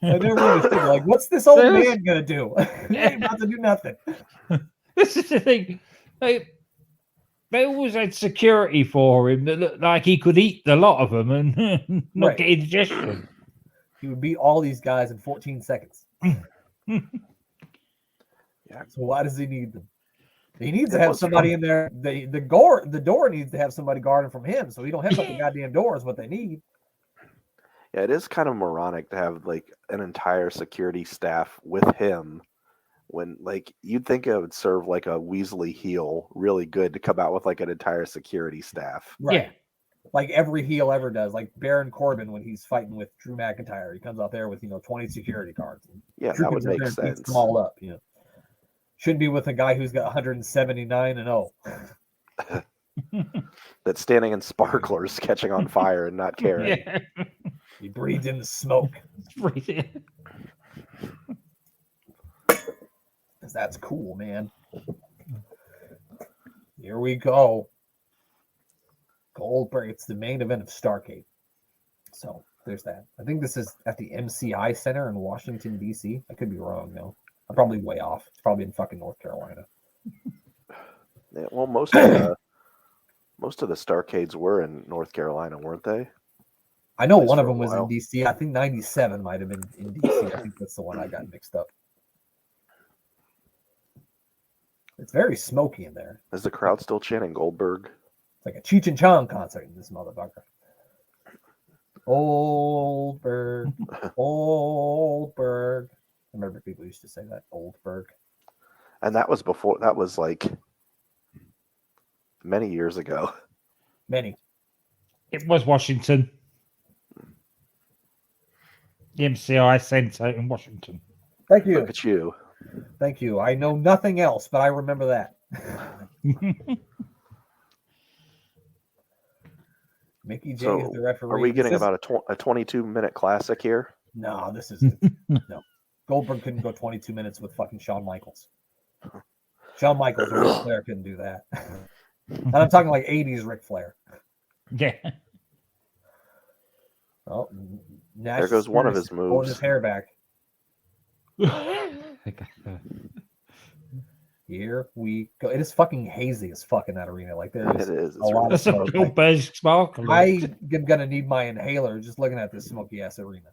never understood. Like, what's this old man gonna do? He ain't about to do nothing. This is the thing. They always had security for him that looked like he could eat the lot of them and not get indigestion. He would beat all these guys in 14 seconds. Yeah. So why does he need them? He needs to have somebody in there. The door needs to have somebody guarding from him, so he don't have the goddamn door is what they need. Yeah, it is kind of moronic to have like an entire security staff with him when like you'd think it would serve like a Weasley heel really good to come out with like an entire security staff. Right. Yeah. Like every heel ever does. Like Baron Corbin when he's fighting with Drew McIntyre. He comes out there with 20 security guards. Yeah, that would make sense. Beats them all up, Shouldn't be with a guy who's got 179-0. That's standing in sparklers, catching on fire and not caring. Yeah. He breathes in the smoke. Because that's cool, man. Here we go. Goldberg. It's the main event of Starrcade. So there's that. I think this is at the MCI Center in Washington, D.C. I could be wrong, though. I'm probably way off. It's probably in fucking North Carolina. Yeah, well, most of the Starrcades were in North Carolina, weren't they? I know one of them was in DC. I think 97 might have been in DC. I think that's the one I got mixed up. It's very smoky in there. Is the crowd still chanting Goldberg? It's like a Cheech and Chong concert in this motherfucker. Goldberg, Goldberg. I remember people used to say that, Goldberg. And that was like many years ago. Many. It was Washington. The MCI Center in Washington. Thank you. Look at you. Thank you. I know nothing else, but I remember that. Mickey J is the referee. Are we getting about a 22-minute classic here? No, this is no. Goldberg couldn't go 22 minutes with fucking Shawn Michaels. Shawn Michaels or Ric Flair couldn't do that. And I'm talking like 80s Ric Flair. Yeah. Oh, there goes one of his moves. Pulling his hair back. Here we go. It is fucking hazy as fuck in that arena. Like there's It is. a lot of smoke. Goldberg sparkle. I am gonna need my inhaler just looking at this smoky ass arena.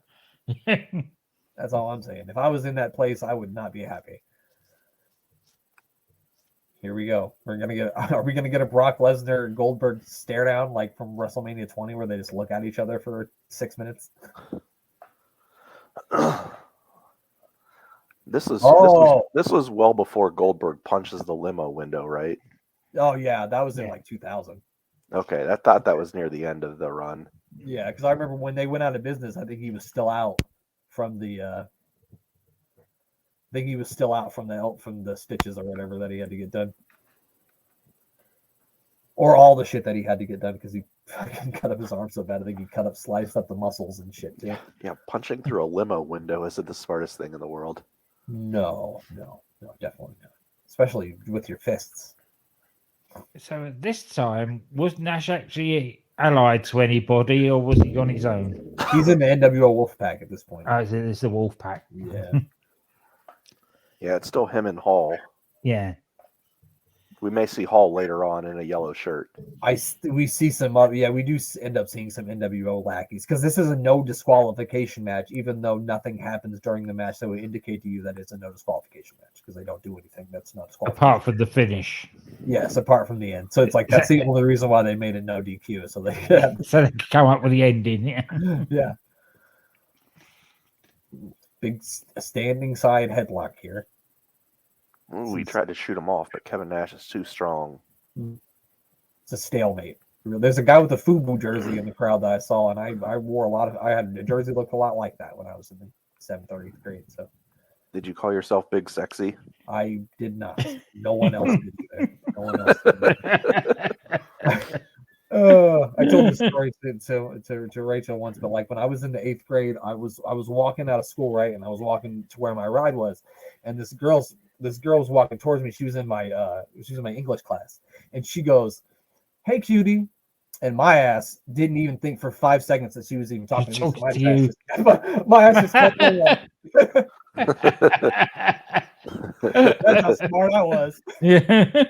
That's all I'm saying. If I was in that place, I would not be happy. Here we go. Are we gonna get a Brock Lesnar Goldberg stare down like from WrestleMania 20 where they just look at each other for 6 minutes? This was well before Goldberg punches the limo window, right? Oh yeah, that was in like 2000. Okay, I thought that was near the end of the run. Yeah, because I remember when they went out of business, I think he was still out from the. I think he was still out from the stitches or whatever that he had to get done, or all the shit that he had to get done because he fucking cut up his arm so bad. I think he sliced up the muscles and shit too. Yeah, punching through a limo window isn't the smartest thing in the world. No, definitely not. Especially with your fists. So at this time, was Nash actually allied to anybody, or was he on his own? He's in the NWO Wolfpack at this point. Oh, it's the Wolfpack. Yeah. Yeah, it's still him and Hall. Yeah. We may see Hall later on in a yellow shirt. We see some we do end up seeing some NWO lackeys because this is a no disqualification match, even though nothing happens during the match that would indicate to you that it's a no disqualification match because they don't do anything that's not disqualification. Apart from the finish. Yes, apart from the end. So it's like that's the only reason why they made it no DQ, so they could come up with the ending. Yeah. Yeah. Big standing side headlock here. Ooh, we tried to shoot him off, but Kevin Nash is too strong. It's a stalemate. There's a guy with a FUBU jersey in the crowd that I saw, and I wore I had a jersey that looked a lot like that when I was in the 7th or 8th grade. So, did you call yourself Big Sexy? I did not. No one else did either. No one else did. I told this story to Rachel once, but like when I was in the 8th grade, I was walking out of school, right, and I was walking to where my ride was, and this girl was walking towards me. She was in my English class, and she goes, "Hey, cutie," and my ass didn't even think for 5 seconds that she was even talking to me. So my ass just kept going like, that's how smart I was. Yeah.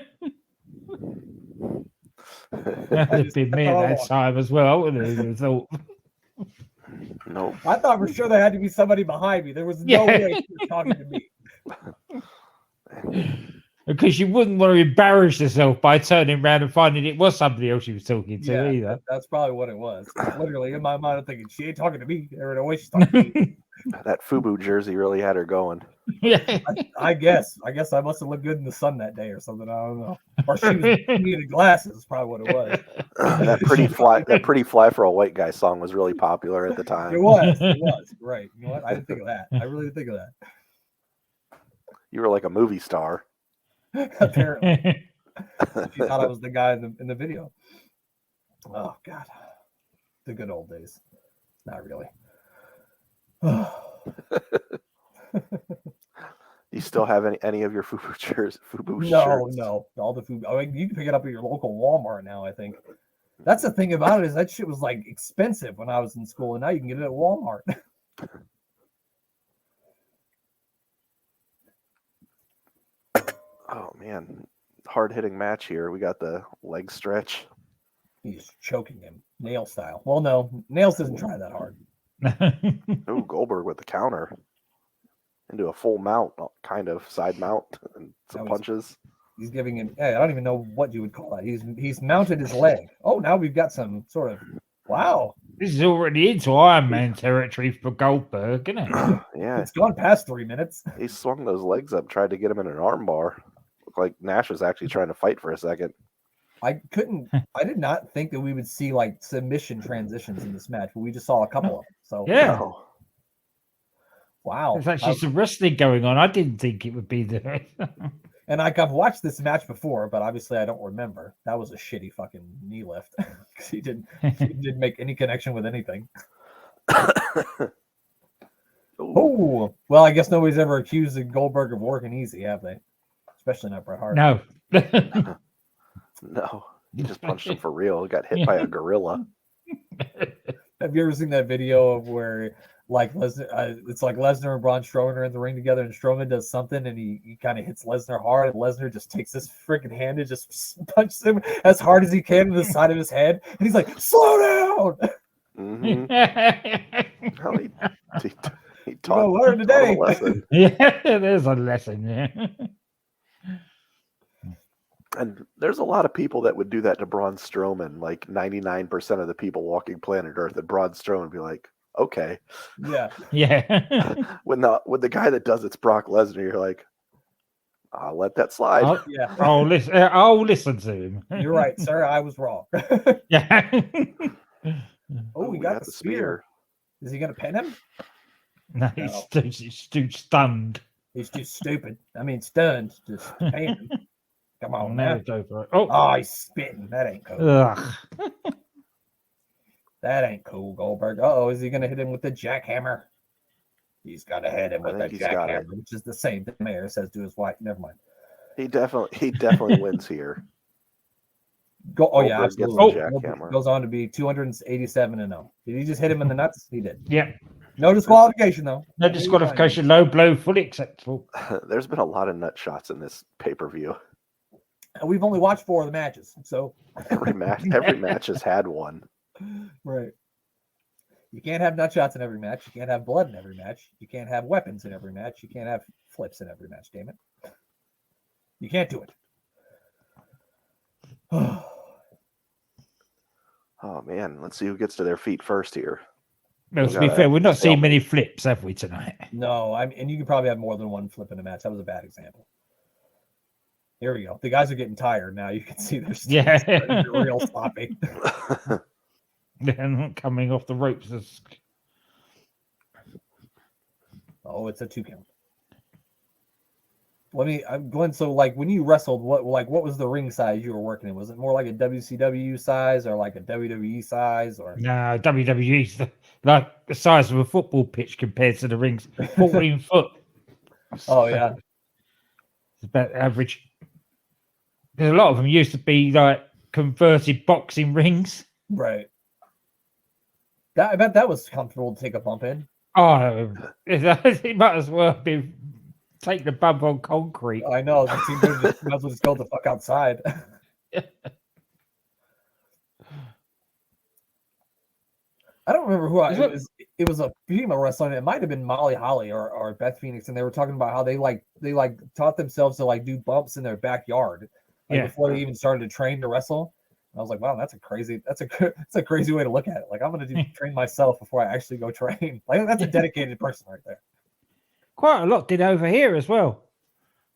That'd be me at that time as well. I wouldn't have thought. No. I thought for sure there had to be somebody behind me. There was no way she was talking to me. Because you wouldn't want to embarrass yourself by turning around and finding it was somebody else you was talking to either. That's probably what it was. Literally in my mind, I'm thinking she ain't talking to me. There no way she's talking to me. That FUBU jersey really had her going. Yeah. I guess I must have looked good in the sun that day or something. I don't know. Or she needed glasses. Is probably what it was. That pretty fly for a white guy song was really popular at the time. It was right. You know what? I didn't think of that. I really didn't think of that. You were like a movie star. Apparently, she thought I was the guy in the video. Oh God, the good old days. Not really. Do you still have any of your FUBU shirts? No. All the food. I mean, you can pick it up at your local Walmart now. I think that's the thing about it is that shit was like expensive when I was in school, and now you can get it at Walmart. Oh man, hard hitting match here. We got the leg stretch. He's choking him, nail style. Well, no, Nails doesn't try that hard. Oh, Goldberg with the counter into a full mount, kind of side mount, and some punches. He's giving him. Hey, I don't even know what you would call that. He's mounted his leg. Oh, now we've got some sort of. Wow. This is already into Iron Man territory for Goldberg, isn't it? Yeah. It's gone past 3 minutes. He swung those legs up, tried to get him in an arm bar. Looked like Nash was actually trying to fight for a second. I did not think that we would see like submission transitions in this match, but we just saw a couple of them. So yeah. Wow. There's actually some wrestling going on. I didn't think it would be there. And I've watched this match before, but obviously I don't remember. That was a shitty fucking knee lift. Because he didn't make any connection with anything. Oh, well, I guess nobody's ever accused Goldberg of working easy, have they? Especially not Bret Hart. No. No, he just punched him for real. He got hit by a gorilla. Have you ever seen that video of where like Lesnar, it's like Lesnar and Braun Strowman are in the ring together, and Strowman does something, and he kind of hits Lesnar hard, and Lesnar just takes this freaking hand and just punches him as hard as he can in the side of his head, and he's like, "Slow down!" He taught, learn today. A lesson. Yeah, there's a lesson. Yeah. And there's a lot of people that would do that to Braun Strowman. Like 99% of the people walking planet Earth, and Braun Strowman would be like, okay. Yeah. when the guy that does it's Brock Lesnar, you're like, I'll let that slide. I'll listen to him. You're right, sir. I was wrong. Yeah. Oh, he got the spear. Is he going to pin him? No, he's too stunned. He's too stupid. I mean, stunned. Just pin him. Come on, man. Oh, he's spitting. That ain't cool. Ugh. That ain't cool, Goldberg. Oh, is he going to hit him with the jackhammer? He's got to hit him with the jackhammer, which is the same thing Mayor says to his wife. Never mind. He definitely wins here. Yeah, absolutely. Goes on to be 287-0. Did he just hit him in the nuts? He did. Yeah. No disqualification, though. No disqualification. Low blow, fully acceptable. There's been a lot of nut shots in this pay-per-view. And we've only watched 4 of the matches, so every match has had one. Right. You can't have nut shots in every match. You can't have blood in every match. You can't have weapons in every match. You can't have flips in every match. Damn it! You can't do it. Oh man, let's see who gets to their feet first here. Well, to be fair, we're not seeing many flips, have we, tonight? No, and you can probably have more than one flip in a match. That was a bad example. Here we go. The guys are getting tired now. You can see they're real sloppy. They're not coming off the ropes. Oh, it's a 2 count. Glenn, so like when you wrestled, what was the ring size you were working in? Was it more like a WCW size or like a WWE size? Or no, WWE's like the size of a football pitch compared to the rings, 14 foot. Oh yeah, it's about average. Because a lot of them used to be like converted boxing rings. Right. I bet that was comfortable to take a bump in. Oh, it might as well be take the bump on concrete. I know. Might as well just go the fuck outside. I don't remember who it was a female wrestler. It might have been Molly Holly or Beth Phoenix, and they were talking about how they taught themselves to like do bumps in their backyard before they even started to train to wrestle. And I was like, wow, that's a crazy way to look at it. Like, I'm gonna train myself before I actually go train. Like, that's a dedicated person right there. Quite a lot did over here as well.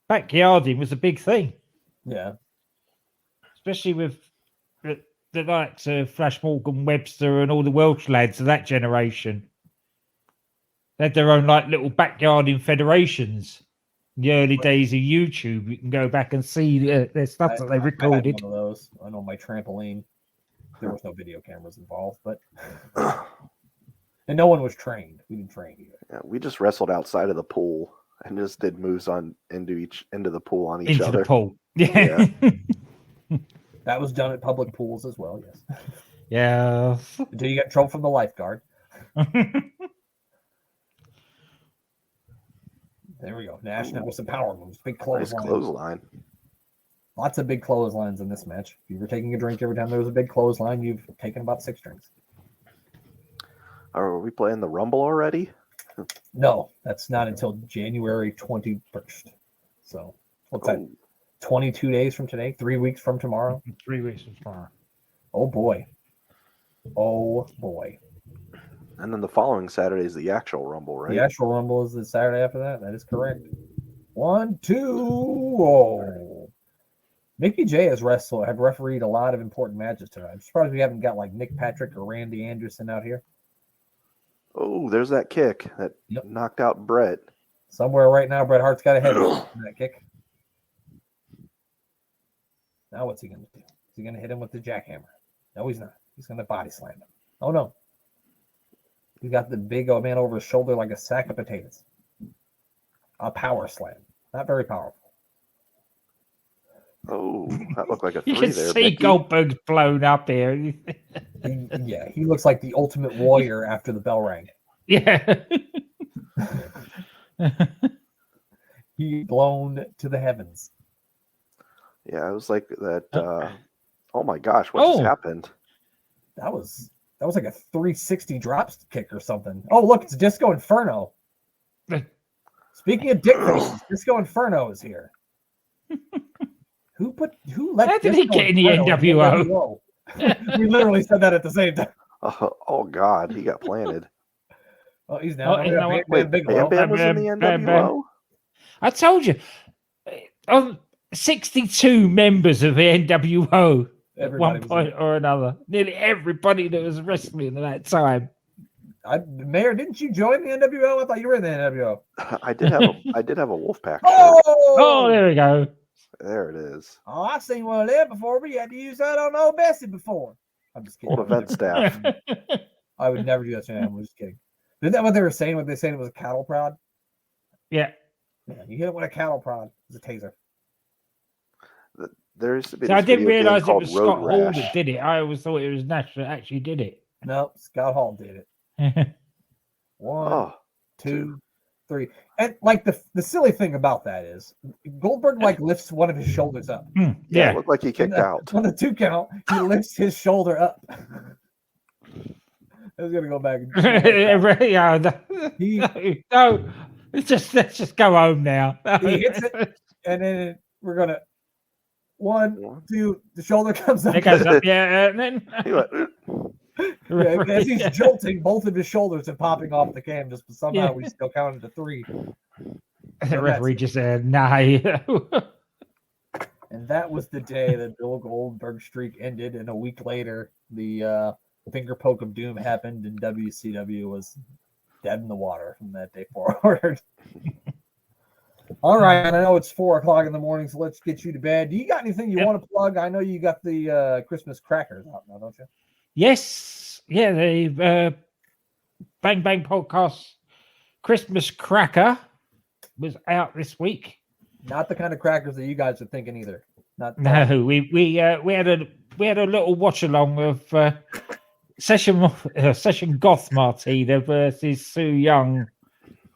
Backyarding was a big thing. Yeah, especially with the likes of Flash Morgan Webster and all the Welsh lads of that generation. They had their own like little backyarding federations. In the early days of YouTube, you can go back and see their stuff that they recorded. I had one of those. I know my trampoline. There was no video cameras involved, but and no one was trained. We didn't train either. Yeah, we just wrestled outside of the pool and just did moves into the pool on each other. The pool. Yeah. That was done at public pools as well, yes. Yeah. Until you get in trouble from the lifeguard. There we go. Nash now with some power moves. Big clothesline. Lots of big clotheslines in this match. If you were taking a drink every time there was a big clothesline, you've taken about 6 drinks. Are we playing the Rumble already? No, that's not until January 21st. So what's that? 22 days from today? 3 weeks from tomorrow? 3 weeks from tomorrow. Oh boy. Oh boy. And then the following Saturday is the actual Rumble, right? The actual Rumble is the Saturday after that. That is correct. 1, 2, oh. Mickey J have refereed a lot of important matches tonight. I'm surprised we haven't got like Nick Patrick or Randy Anderson out here. Oh, there's that kick that knocked out Bret. Somewhere right now, Bret Hart's got a head on that kick. Now what's he going to do? Is he going to hit him with the jackhammer? No, he's not. He's going to body slam him. Oh, no. He got the big old man over his shoulder like a sack of potatoes. A power slam. Not very powerful. Oh, that looked like a 3 you can there. See Mickey. Goldberg's blown up here. He looks like the ultimate warrior after the bell rang. Yeah. He blown to the heavens. Yeah, it was like that. Oh my gosh, what just happened? That was like a 360 drop kick or something. Oh, look, it's Disco Inferno. Speaking of dick faces, Disco Inferno is here. Who let How did he get in the NWO? We literally said that at the same time. Oh God, he got planted. Oh, he's now. Wait, Bam Bam was in the NWO? I told you. 62 members of the NWO at one point or another. Nearly everybody that was wrestling at that time. Mayor, didn't you join the NWO? I thought you were in the NWO. I did have a Wolfpack shirt. Oh, there we go. There it is. Oh, I seen one of them before, but you had to use that on old Bessie before. I'm just kidding. Old event staff. I would never do that to him. I'm just kidding. Isn't that what they were saying when they said it was a cattle prod? Yeah. Yeah, you hit it with a cattle prod. It's a taser. There used to be I didn't realize it was Road Scott Hall Rash. that did it. I always thought it was Nash that actually did it. No, Scott Hall did it. 1, 2, 3. And like the silly thing about that is Goldberg like lifts one of his shoulders up. Yeah, it looked like he kicked out. On the 2 count, he lifts his shoulder up. I was gonna go back and no, let's just go home now. He hits it, and then we're gonna 1, 2. The shoulder comes up. It goes up, yeah, and then as he's jolting, both of his shoulders are popping off the canvas, but somehow we still counted to 3. The referee just said, "Nah." And that was the day that Bill Goldberg streak ended, and a week later, the finger poke of doom happened, and WCW was dead in the water from that day forward. All right, I know it's 4:00 in the morning, so let's get you to bed. Do you got anything you want to plug? I know you got the Christmas crackers out now, don't you? Yes, yeah, the Bang Bang Podcast Christmas cracker was out this week. Not the kind of crackers that you guys are thinking either. No, we had a little watch along of Session Goth Martina versus Sue Young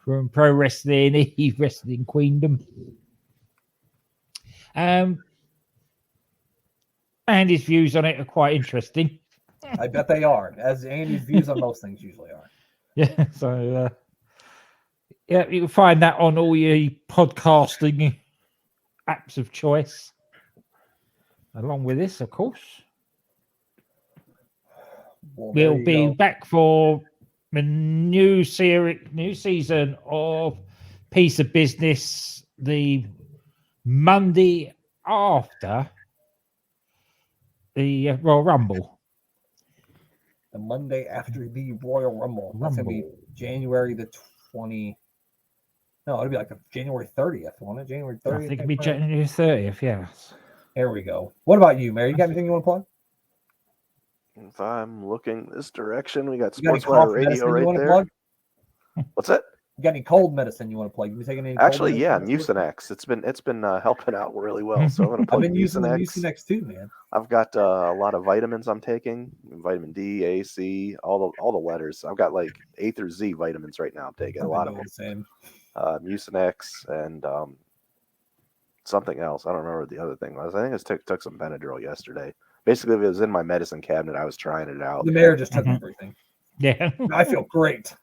from Pro Wrestling Wrestling Queendom. And his views on it are quite interesting. I bet they are, as Andy's views on most things usually are. Yeah, so yeah, you can find that on all your podcasting apps of choice. Along with this, of course. We'll be back for the new season of Piece of Business the Monday after the Royal Rumble. The Monday after the Royal Rumble. That's going to be January the 20. No, it'll be like January 30th, won't it? January 30th. I think it'll be January 30th, yes. There we go. What about you, Mary? You got anything you want to plug? If I'm looking this direction, we got Sportswire Radio right there. Plug? What's that? You got any cold medicine you want to plug? You taking any? Actually, yeah, Mucinex. It's been helping out really well. So I'm gonna plug I've been using the Mucinex too, man. I've got a lot of vitamins I'm taking. Vitamin D, A, C, all the letters. I've got like A through Z vitamins right now. I'm taking a lot of them. Same. Mucinex and something else. I don't remember what the other thing was. I think I took some Benadryl yesterday. Basically, if it was in my medicine cabinet, I was trying it out. The mayor just took everything. Yeah. I feel great.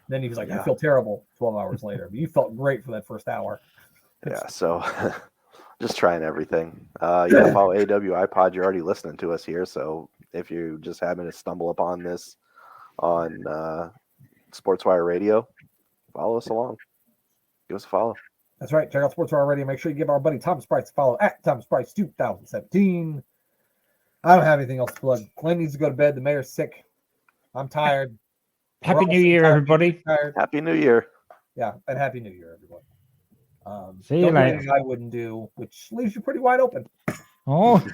Then he was like, I feel terrible 12 hours later. But you felt great for that first hour. Yeah, so just trying everything. Follow AW iPod. You're already listening to us here. So if you just happen to stumble upon this on Sportswire Radio, follow us along. Give us a follow. That's right. Check out Sportswire Radio. Make sure you give our buddy Thomas Price a follow at Thomas Price 2017. I don't have anything else to plug. Glenn needs to go to bed. The mayor's sick. I'm tired. Happy New Year, everybody. Happy New Year. Yeah, and Happy New Year, everyone. See you later. I wouldn't do, which leaves you pretty wide open. Oh.